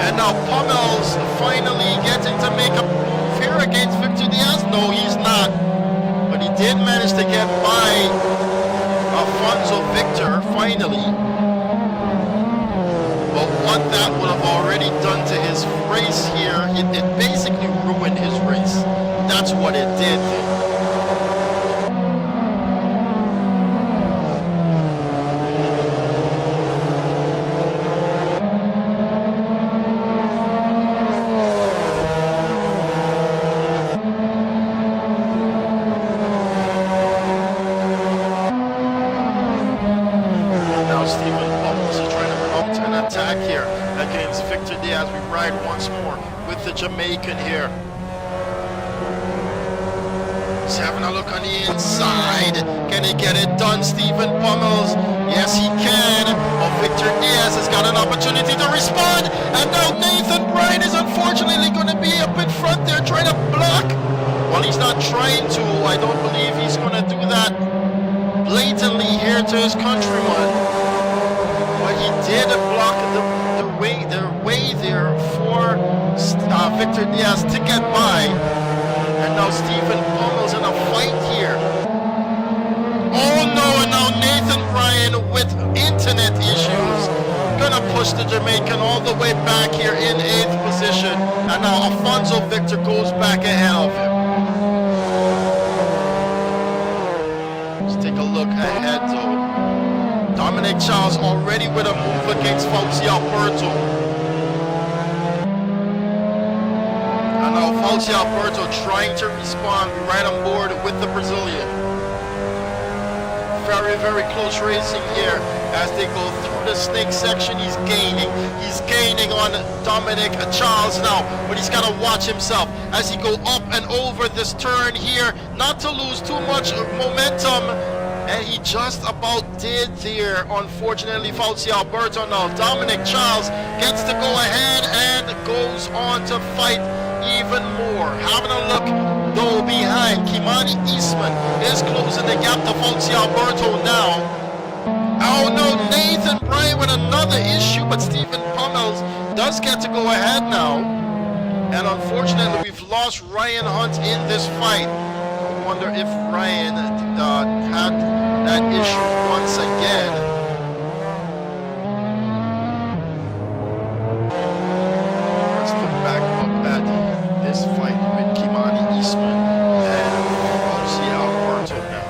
And now Pummels finally getting to make a move here against Victor Diaz. No, he's not. But he did manage to get by Alfonso Victor finally. But what that would have already done to his race here, it basically ruined his race. That's what it did. Now Stephen Pummels is trying to mount an attack here against Victor Diaz. We ride once more with the Jamaican here. He's having a look on the inside. Can he get it done, Stephen Pummels? Yes, he can. But Victor Diaz has got an opportunity to respond. And now Nathan Bryan is unfortunately going to be up in front there trying to block. Well, he's not trying to. I don't believe he's going to do that blatantly here to his countryman. But he did block the way there for Victor Diaz to get by. And now Stephen Pummels in a fight here. Oh no, and now Nathan Bryan with internet issues. Gonna push the Jamaican all the way back here in 8th position. And now Alfonso Victor goes back ahead of him. Let's take a look ahead though. Dominic Charles already with a move against Fauci Alberto. And now Fauci Alberto trying to respond right on board with the Brazilian. Very, very close racing here As they go through the snake section, he's gaining. He's gaining on Dominic Charles now, but he's got to watch himself as he go up and over this turn here, not to lose too much momentum. And he just about did there. Unfortunately, Fauci Alberto now. Dominic Charles gets to go ahead and goes on to fight even more. Having a look though behind. Kimani Eastman is closing the gap to Fauci Alberto now. Oh no, Nathan Bryan with another issue, but Stephen Pummels does get to go ahead now. And unfortunately, we've lost Ryan Hunt in this fight. I wonder if Ryan had that issue once again. Let's look back up at this fight with Kimani Eastman and Fauci Alberto now.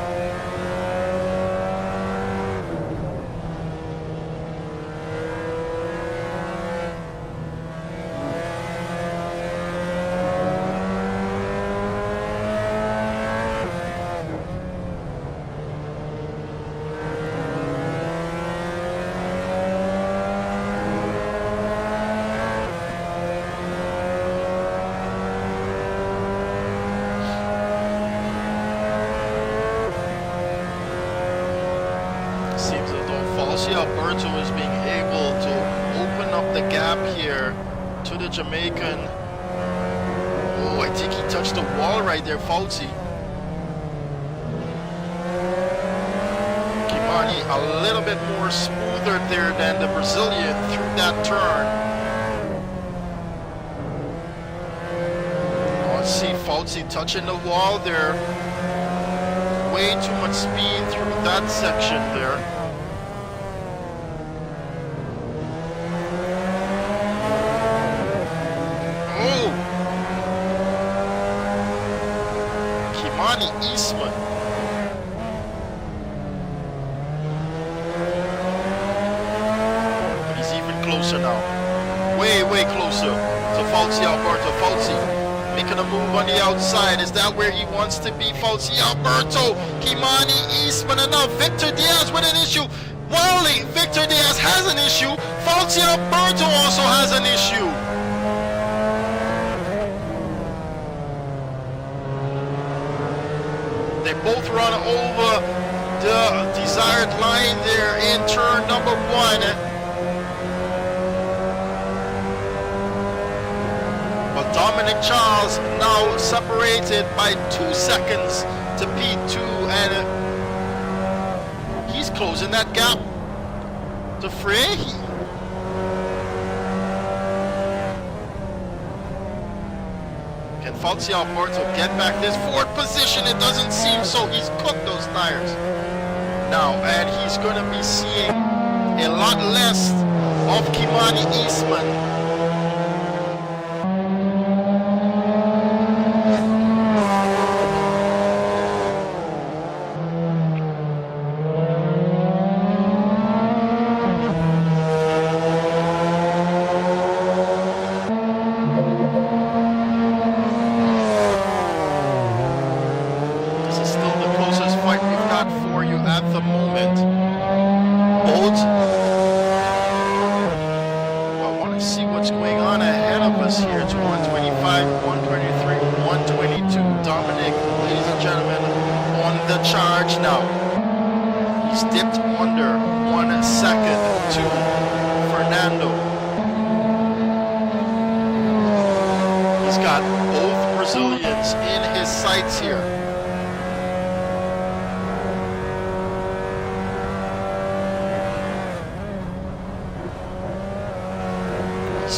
Seems as though Fauci Alberto is being able to open up the gap here to the Jamaican. Oh, I think he touched the wall right there, Fauci. Kimani a little bit more smoother there than the Brazilian through that turn. Oh, see Fauci touching the wall there. Way too much speed through that section there. Oh! Kimani Eastman. But he's even closer now. Way, way closer to Fauci Alberto. Fauci making a move on the outside. Is that where he wants to be? Fauci Alberto, Kimani Eastman, and now Victor Diaz with an issue. Wally, Victor Diaz has an issue. Fauci Alberto also has an issue. They both run over the desired line there in turn number 1. Dominic Charles now separated by 2 seconds to P2, and he's closing that gap to Frey. Can Fauci Alberto get back this fourth position? It doesn't seem so. He's cooked those tires now, and he's going to be seeing a lot less of Kimani Eastman.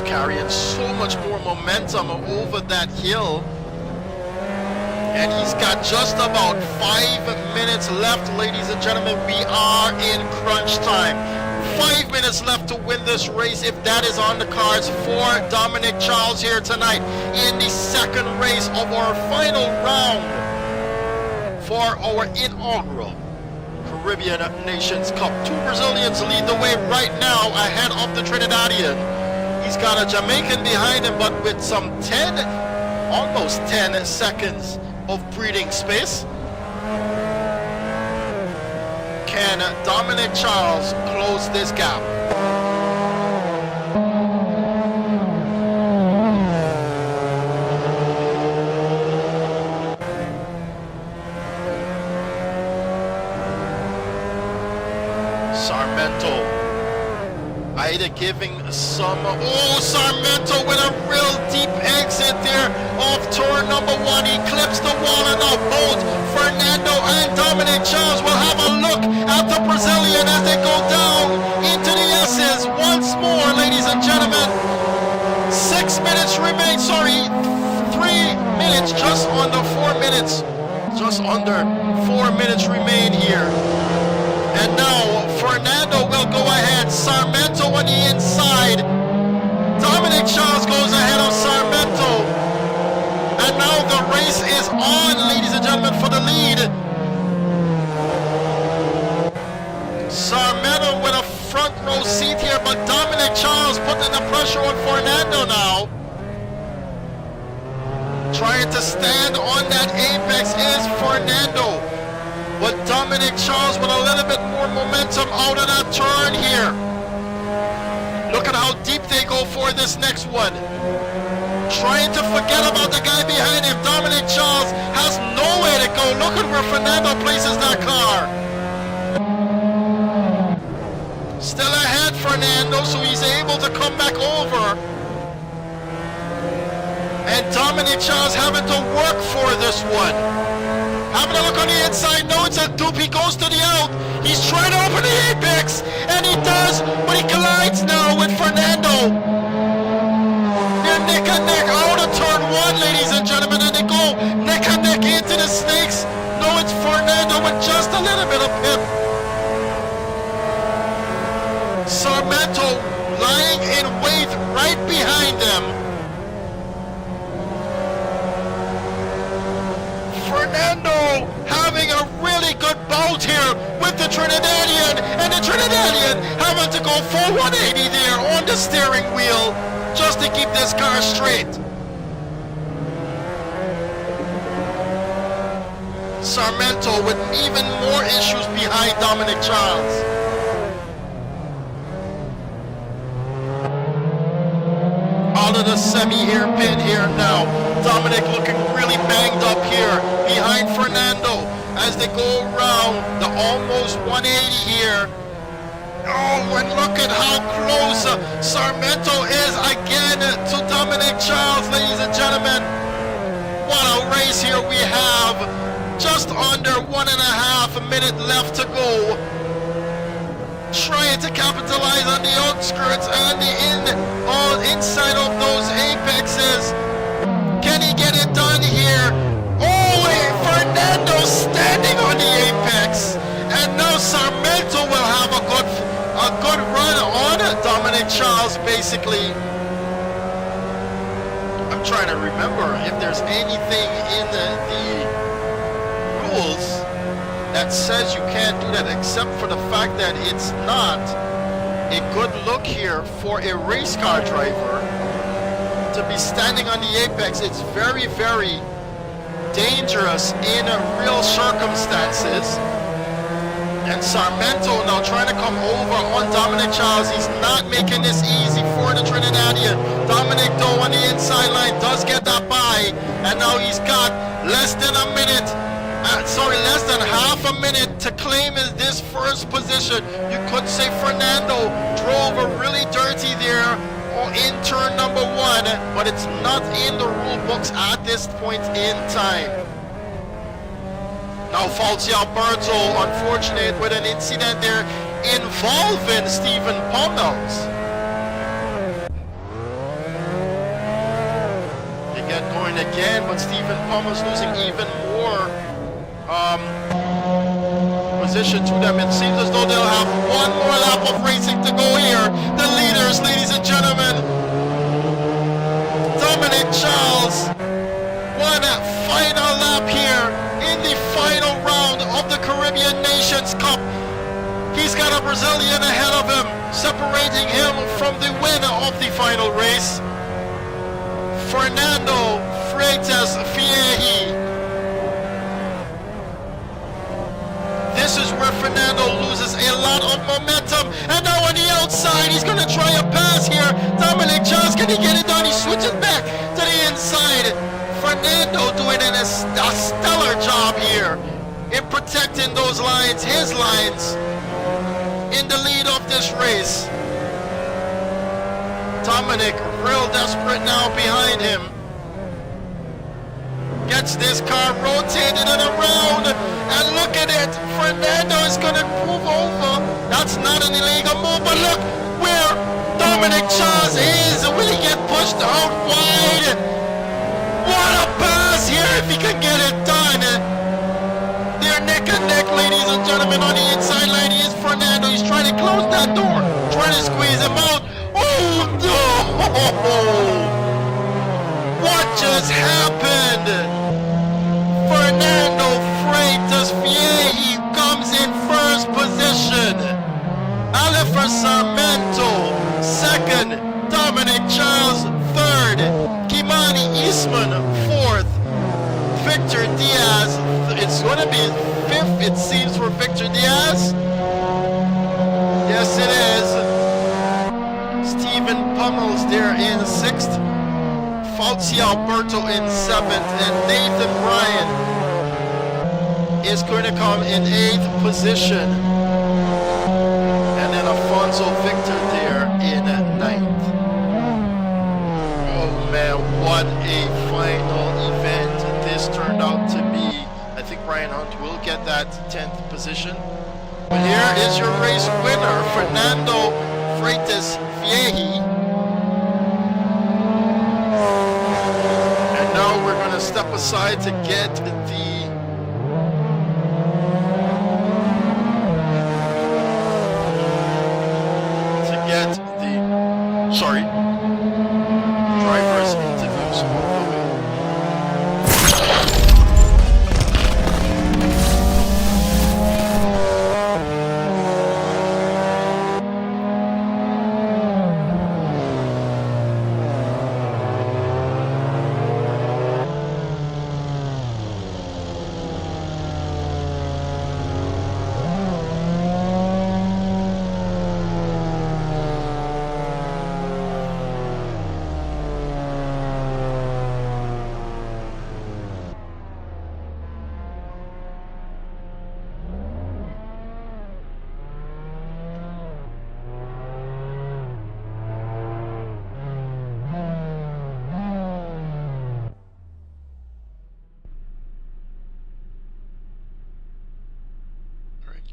Carrying so much more momentum over that hill, and he's got just about 5 minutes left, ladies and gentlemen. We are in crunch time. 5 minutes left to win this race, if that is on the cards for Dominic Charles here tonight in the second race of our final round for our inaugural Caribbean Nations Cup. 2 Brazilians lead the way right now ahead of the Trinidadian. He's got a Jamaican behind him, but with some almost 10 seconds of breathing space. can Dominic Charles close this gap? Sarmento either giving some, oh, Sarmento with a real deep exit there off turn number 1. He clips the wall, and now both Fernando and Dominic Charles will have a look at the Brazilian as they go down into the S's once more, ladies and gentlemen. 6 minutes remain, sorry, 3 minutes, just under 4 minutes. Just under 4 minutes remain here. And now Fernando will go ahead. Sarmento on the inside. Dominic Charles goes ahead of Sarmento. And now the race is on, ladies and gentlemen, for the lead. Sarmento with a front row seat here, but Dominic Charles putting the pressure on Fernando now. Trying to stand on that apex is Fernando. But Dominic Charles with a little bit more momentum out of that turn here. Look at how deep they go for this next one. Trying to forget about the guy behind him. Dominic Charles has nowhere to go. Look at where Fernando places that car. Still ahead, Fernando, so he's able to come back over. And Dominic Charles having to work for this one. Having a look on the inside, no, it's a dupe. He goes to the out. He's trying to open the apex, and he does, but he collides now with Fernando. They're neck and neck out of turn 1, ladies and gentlemen, and they go neck and neck into the snakes. No, it's Fernando with just a little bit of pip. Sarmento lying in wait right behind them. Fernando having a really good bout here with the Trinidadian, and the Trinidadian having to go full 180 there on the steering wheel just to keep this car straight. Sarmento with even more issues behind Dominic Charles. Out of the semi-hairpin here now. Dominic looking really banged up here behind Fernando as they go around the almost 180 here. Oh, and look at how close Sarmento is again to Dominic Charles, ladies and gentlemen. What a race here we have. Just under 1.5 minutes left to go. Trying to capitalize on the outskirts and the inside of those apexes. Can he get it done here? Oh, Fernando standing on the apex, and now Sarmento will have a good run on Dominic Charles. Basically, I'm trying to remember if there's anything in the rules that says you can't do that, except for the fact that it's not a good look here for a race car driver to be standing on the apex. It's very, very dangerous in real circumstances. And Sarmento now trying to come over on Dominic Charles. He's not making this easy for the Trinidadian. Dominic, though, on the inside line does get that by, and now he's got less than a minute. Less than half a minute to claim this first position. You could say Fernando drove a really dirty there in turn number 1, but it's not in the rule books at this point in time. Now Fauci Alberto, unfortunate with an incident there involving Stephen Pommels. They get going again, but Stephen Pommels losing even more position to them. It seems as though they'll have one more lap of racing to go here. The leaders, ladies and gentlemen, Dominic Charles, one final lap here in the final round of the Caribbean Nations Cup. He's got a Brazilian ahead of him, separating him from the winner of the final race, Fernando Freitas Fierri. This is where Fernando loses loses a lot of momentum. And now on the outside, he's going to try a pass here. Dominic Charles, can he get it done? He switches back to the inside. Fernando doing a stellar job here in protecting those lines, his lines, in the lead of this race. Dominic, real desperate now behind him. Gets this car rotated and around, and look at it. Fernando is going to move over. That's not an illegal move, but look where Dominic Charles is. Will he get pushed out wide? What a pass here if he can get it done. They're neck and neck, ladies and gentlemen, on the inside line. Here's Fernando. He's trying to close that door, trying to squeeze him out. Oh no! What just happened? Fernando Freitas Vieji comes in first position. Alifer Sarmento second. Dominic Charles third. Kimani Eastman fourth. Victor Diaz, it's going to be fifth, it seems, for Victor Diaz. Yes, it is. Stephen Pummels there in sixth. Fauci Alberto in seventh, and Nathan Bryan is going to come in eighth position, and then Alfonso Victor there in ninth. Oh man, what a final event this turned out to be. I think Ryan Hunt will get that 10th position. But here is your race winner, Fernando Freitas Vieji. Now we're going to step aside to get the driver's interviews on the way.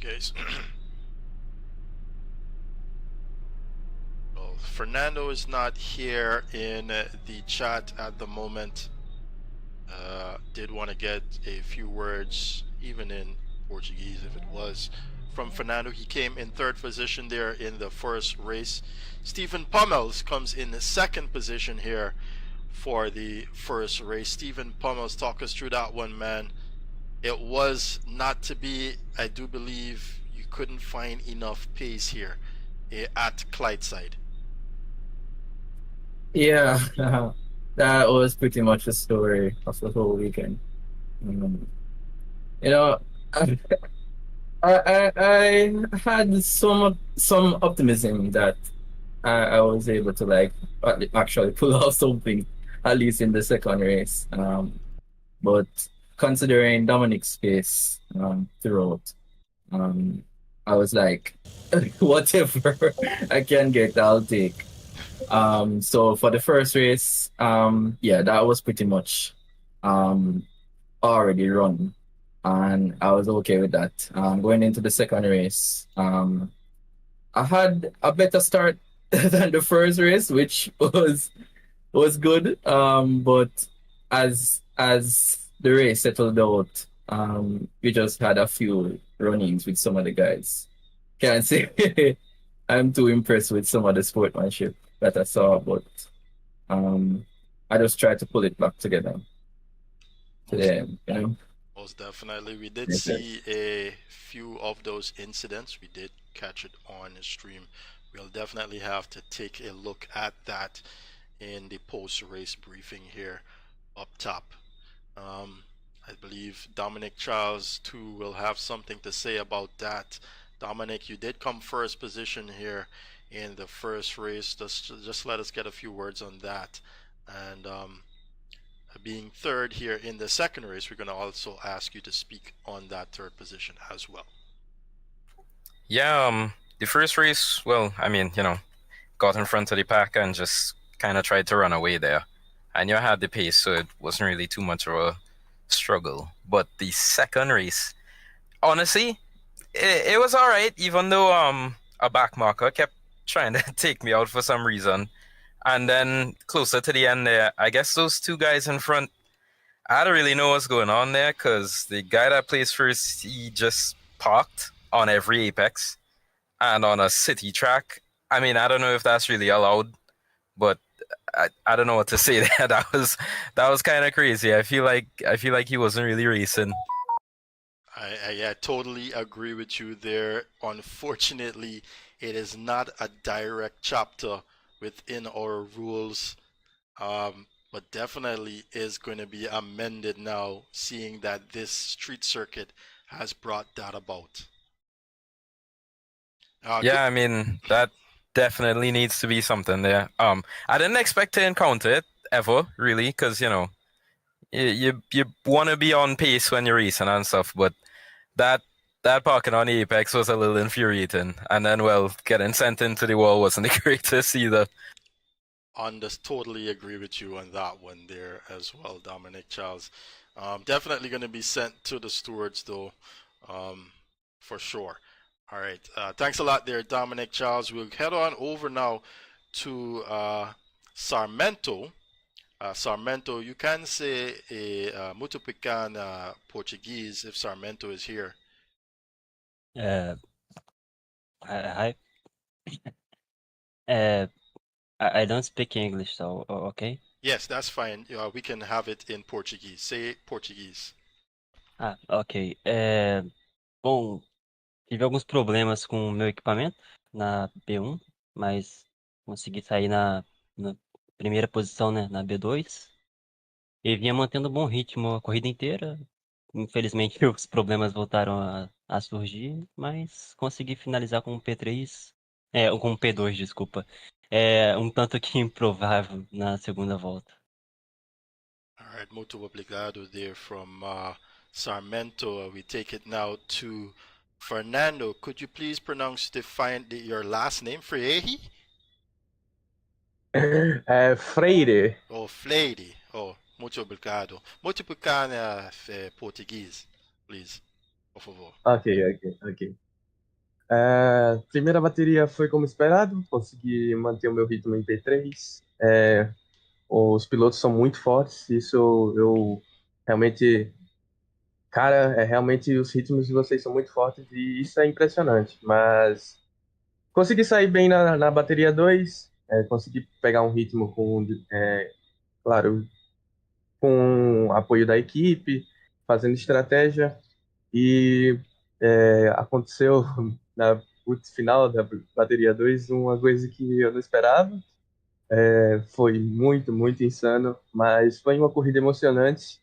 Guys. Well, Fernando is not here in the chat at the moment. Did want to get a few words, even in Portuguese if it was, from Fernando. He came in third position there in the first race. Stephen Pummels comes in the second position here for the first race. Stephen Pummels, talk us through that one, man. It was not to be. I do believe you couldn't find enough pace here at Clydeside. Yeah, that was pretty much the story of the whole weekend. You know, I had some optimism that I was able to like actually pull out something, at least in the second race. But considering Dominic's pace throughout, I was like, whatever I can get, I'll take. So for the first race, yeah, that was pretty much already run, and I was okay with that. Going into the second race, I had a better start than the first race, which was good. But as the race settled out, we just had a few run-ins with some of the guys. Can't say I'm too impressed with some of the sportsmanship that I saw, but I just tried to pull it back together today, you know. Most definitely. We did see a few of those incidents. We did catch it on the stream. We'll definitely have to take a look at that in the post-race briefing here up top. I believe Dominic Charles too will have something to say about that Dominic, you did come first position here in the first race. Just let us get a few words on that. And being third here in the second race, we're going to also ask you to speak on that third position as well. Yeah, the first race, well, I mean, got in front of the pack and just kind of tried to run away there. I knew I had the pace, so it wasn't really too much of a struggle. But the second race, honestly, it was all right, even though a back marker kept trying to take me out for some reason. And then closer to the end there, I guess those two guys in front, I don't really know what's going on there, because the guy that plays first, he just parked on every apex and on a city track. I mean, I don't know if that's really allowed, but I don't know what to say there. That was kind of crazy. I feel like he wasn't really racing. I totally agree with you there. Unfortunately, it is not a direct chapter within our rules, but definitely is going to be amended now, seeing that this street circuit has brought that about. Yeah, I mean, that definitely needs to be something there. I didn't expect to encounter it ever, really, because you want to be on pace when you're racing and stuff, but that parking on the apex was a little infuriating, and then getting sent into the wall wasn't the greatest either. Totally agree with you on that one there as well, Dominic Charles. Definitely going to be sent to the stewards though, for sure. All right, thanks a lot there, Dominic Charles. We'll head on over now to Sarmento. Sarmento, you can say muito pecan Portuguese if Sarmento is here. Hi. I don't speak English, so okay. Yes, that's fine. We can have it in Portuguese. Say Portuguese. Ok. Bom, tive alguns problemas com o meu equipamento na B1, mas consegui sair na primeira posição, né, na B2. E vinha mantendo um bom ritmo a corrida inteira. Infelizmente, os problemas voltaram a surgir, mas consegui finalizar com um P3, com um P2, desculpa. Um tanto que improvável na segunda volta. All right, muito obrigado there from Sarmento. We take it now to Fernando. Could you please pronounce your last name, Freire? Freire. Oh, Freire. Oh, muito obrigado. Multiplicar português, please, por favor. Ok. Primeira bateria foi como esperado, consegui manter o meu ritmo em P3. Os pilotos são muito fortes, isso eu realmente. Cara, realmente os ritmos de vocês são muito fortes e isso é impressionante. Mas consegui sair bem na bateria 2, consegui pegar um ritmo claro, com o apoio da equipe, fazendo estratégia. E aconteceu na final da bateria 2 uma coisa que eu não esperava. Foi muito, muito insano, mas foi uma corrida emocionante.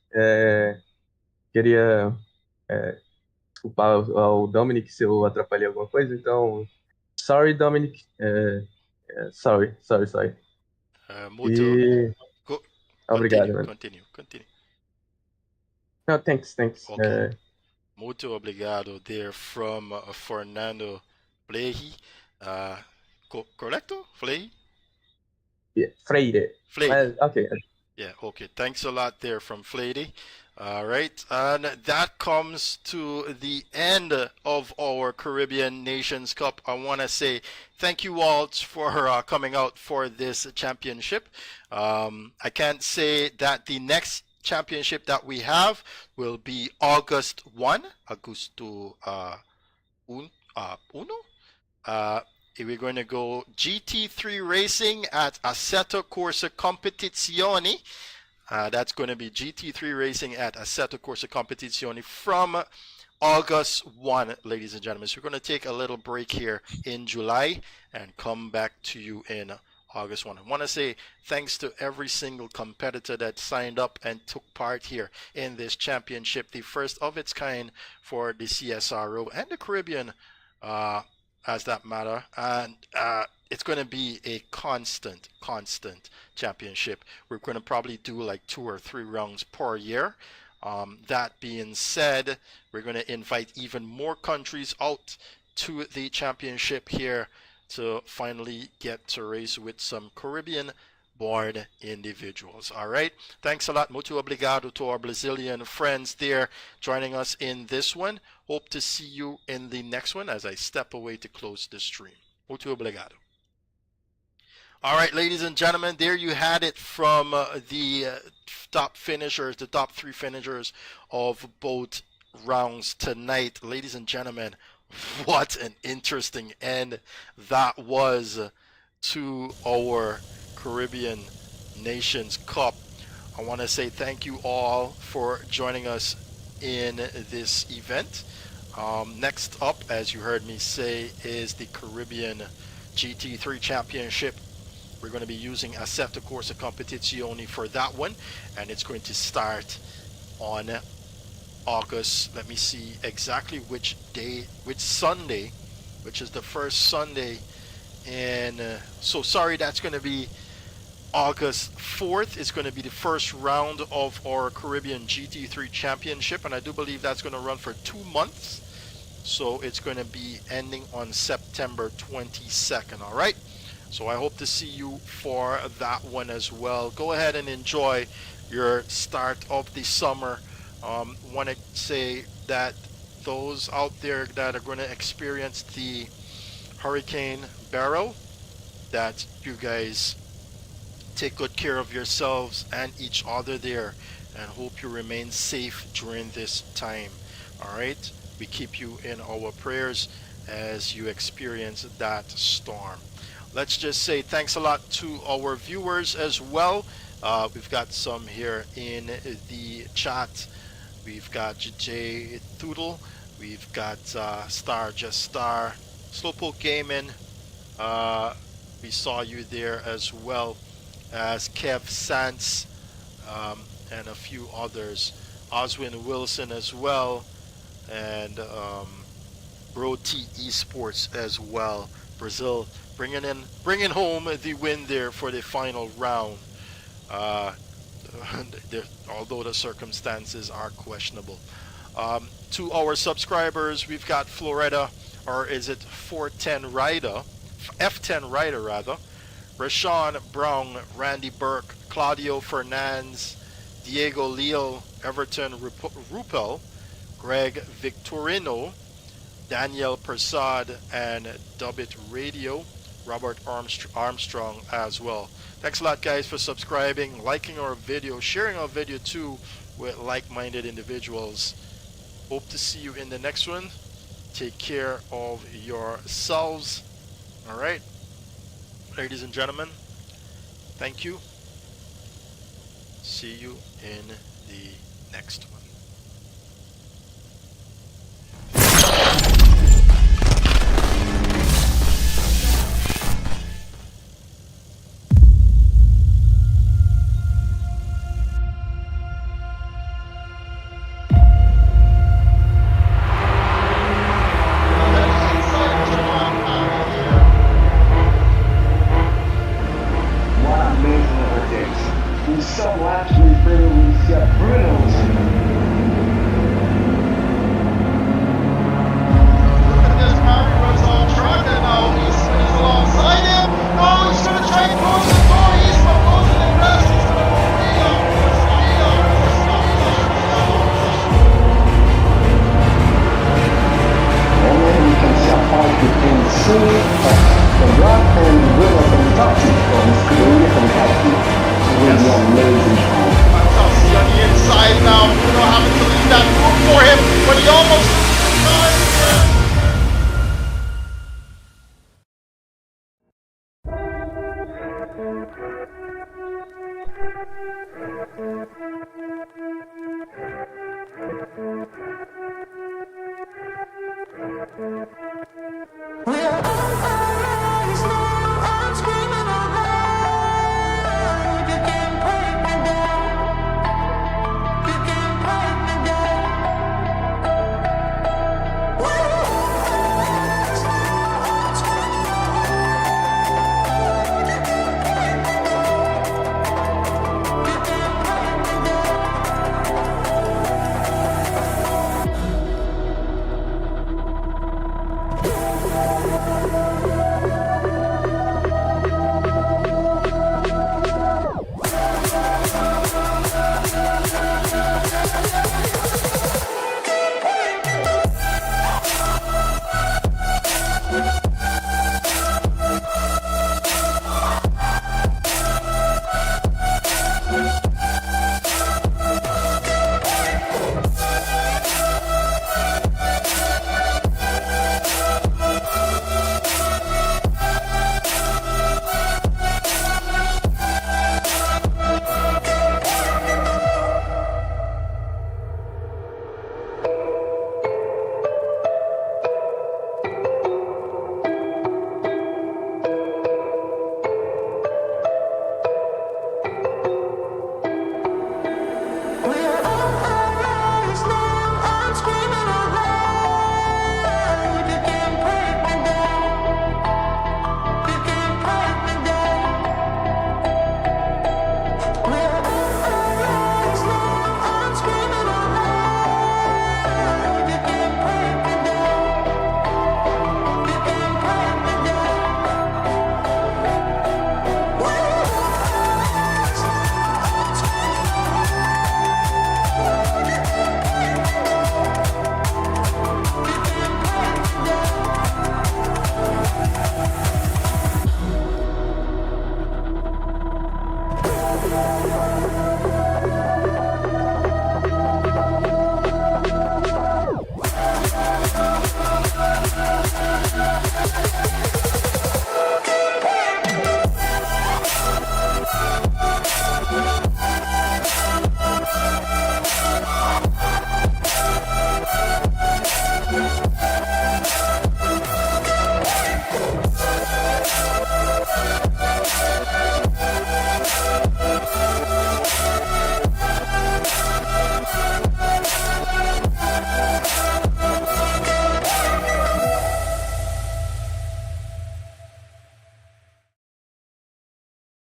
Queria desculpar ao Dominic se eu atrapalhei alguma coisa, então, sorry, Dominic. Sorry. Muito. Obrigado, mano. Continue. No, thanks. Okay. Muito obrigado there from Fernando Flehi. Correcto? Flehi? Yeah, Freire. Okay. Yeah, okay. Thanks a lot there from Flehi. All right, and that comes to the end of our Caribbean Nations Cup. I want to say thank you all for coming out for this championship. I can't say that the next championship that we have will be August 1, Agosto uno. We're going to go GT3 racing at Assetto Corsa Competizione. That's going to be GT3 racing at Assetto Corsa Competizione from August 1, ladies and gentlemen. So we're going to take a little break here in July and come back to you in August 1. I want to say thanks to every single competitor that signed up and took part here in this championship, the first of its kind for the CSRO and the Caribbean as that matter, and it's going to be a constant championship. We're going to probably do like 2 or 3 rounds per year. That being said, we're going to invite even more countries out to the championship here to finally get to race with some Caribbean born individuals. All right, thanks a lot. Muito obrigado to our Brazilian friends there joining us in this one. Hope to see you in the next one as I step away to close the stream. Muito obrigado. All right, ladies and gentlemen, there you had it from the top finishers, the top 3 finishers of both rounds tonight. Ladies and gentlemen, what an interesting end that was to our Caribbean Nations Cup. I want to say thank you all for joining us in this event. Next up, as you heard me say, is the Caribbean GT3 Championship. We're going to be using Assetto Corsa Competizione for that one, and it's going to start on August. Let me see exactly which day, which Sunday, which is the first Sunday. And so sorry, that's going to be August 4th. It's going to be the first round of our Caribbean GT3 Championship, and I do believe that's going to run for 2 months. So it's going to be ending on September 22nd. All right. So I hope to see you for that one as well. Go ahead and enjoy your start of the summer. Want to say that those out there that are going to experience the Hurricane Beryl, that you guys take good care of yourselves and each other there, and hope you remain safe during this time. All right, we keep you in our prayers as you experience that storm. Let's just say thanks a lot to our viewers as well. We've got some here in the chat. We've got J Toodle. We've got Star Just Star, Slowpoke Gaming. We saw you there as well as Kev Sands, and a few others. Oswin Wilson as well, and Bro T Esports as well. Brazil bringing home the win there for the final round. Although the circumstances are questionable. To our subscribers, we've got Florida, or is it 410 Rider, F10 Rider rather, Rashawn Brown, Randy Burke, Claudio Fernandez, Diego Leo, Everton Rupel, Greg Victorino, Daniel Persad, and Dubbit Radio, Robert Armstrong as well. Thanks a lot, guys, for subscribing, liking our video, sharing our video too with like-minded individuals. Hope to see you in the next one. Take care of yourselves. All right, ladies and gentlemen, thank you. See you in the next one. Fantastic on the inside now. Bruno having to leave that room for him, but he almost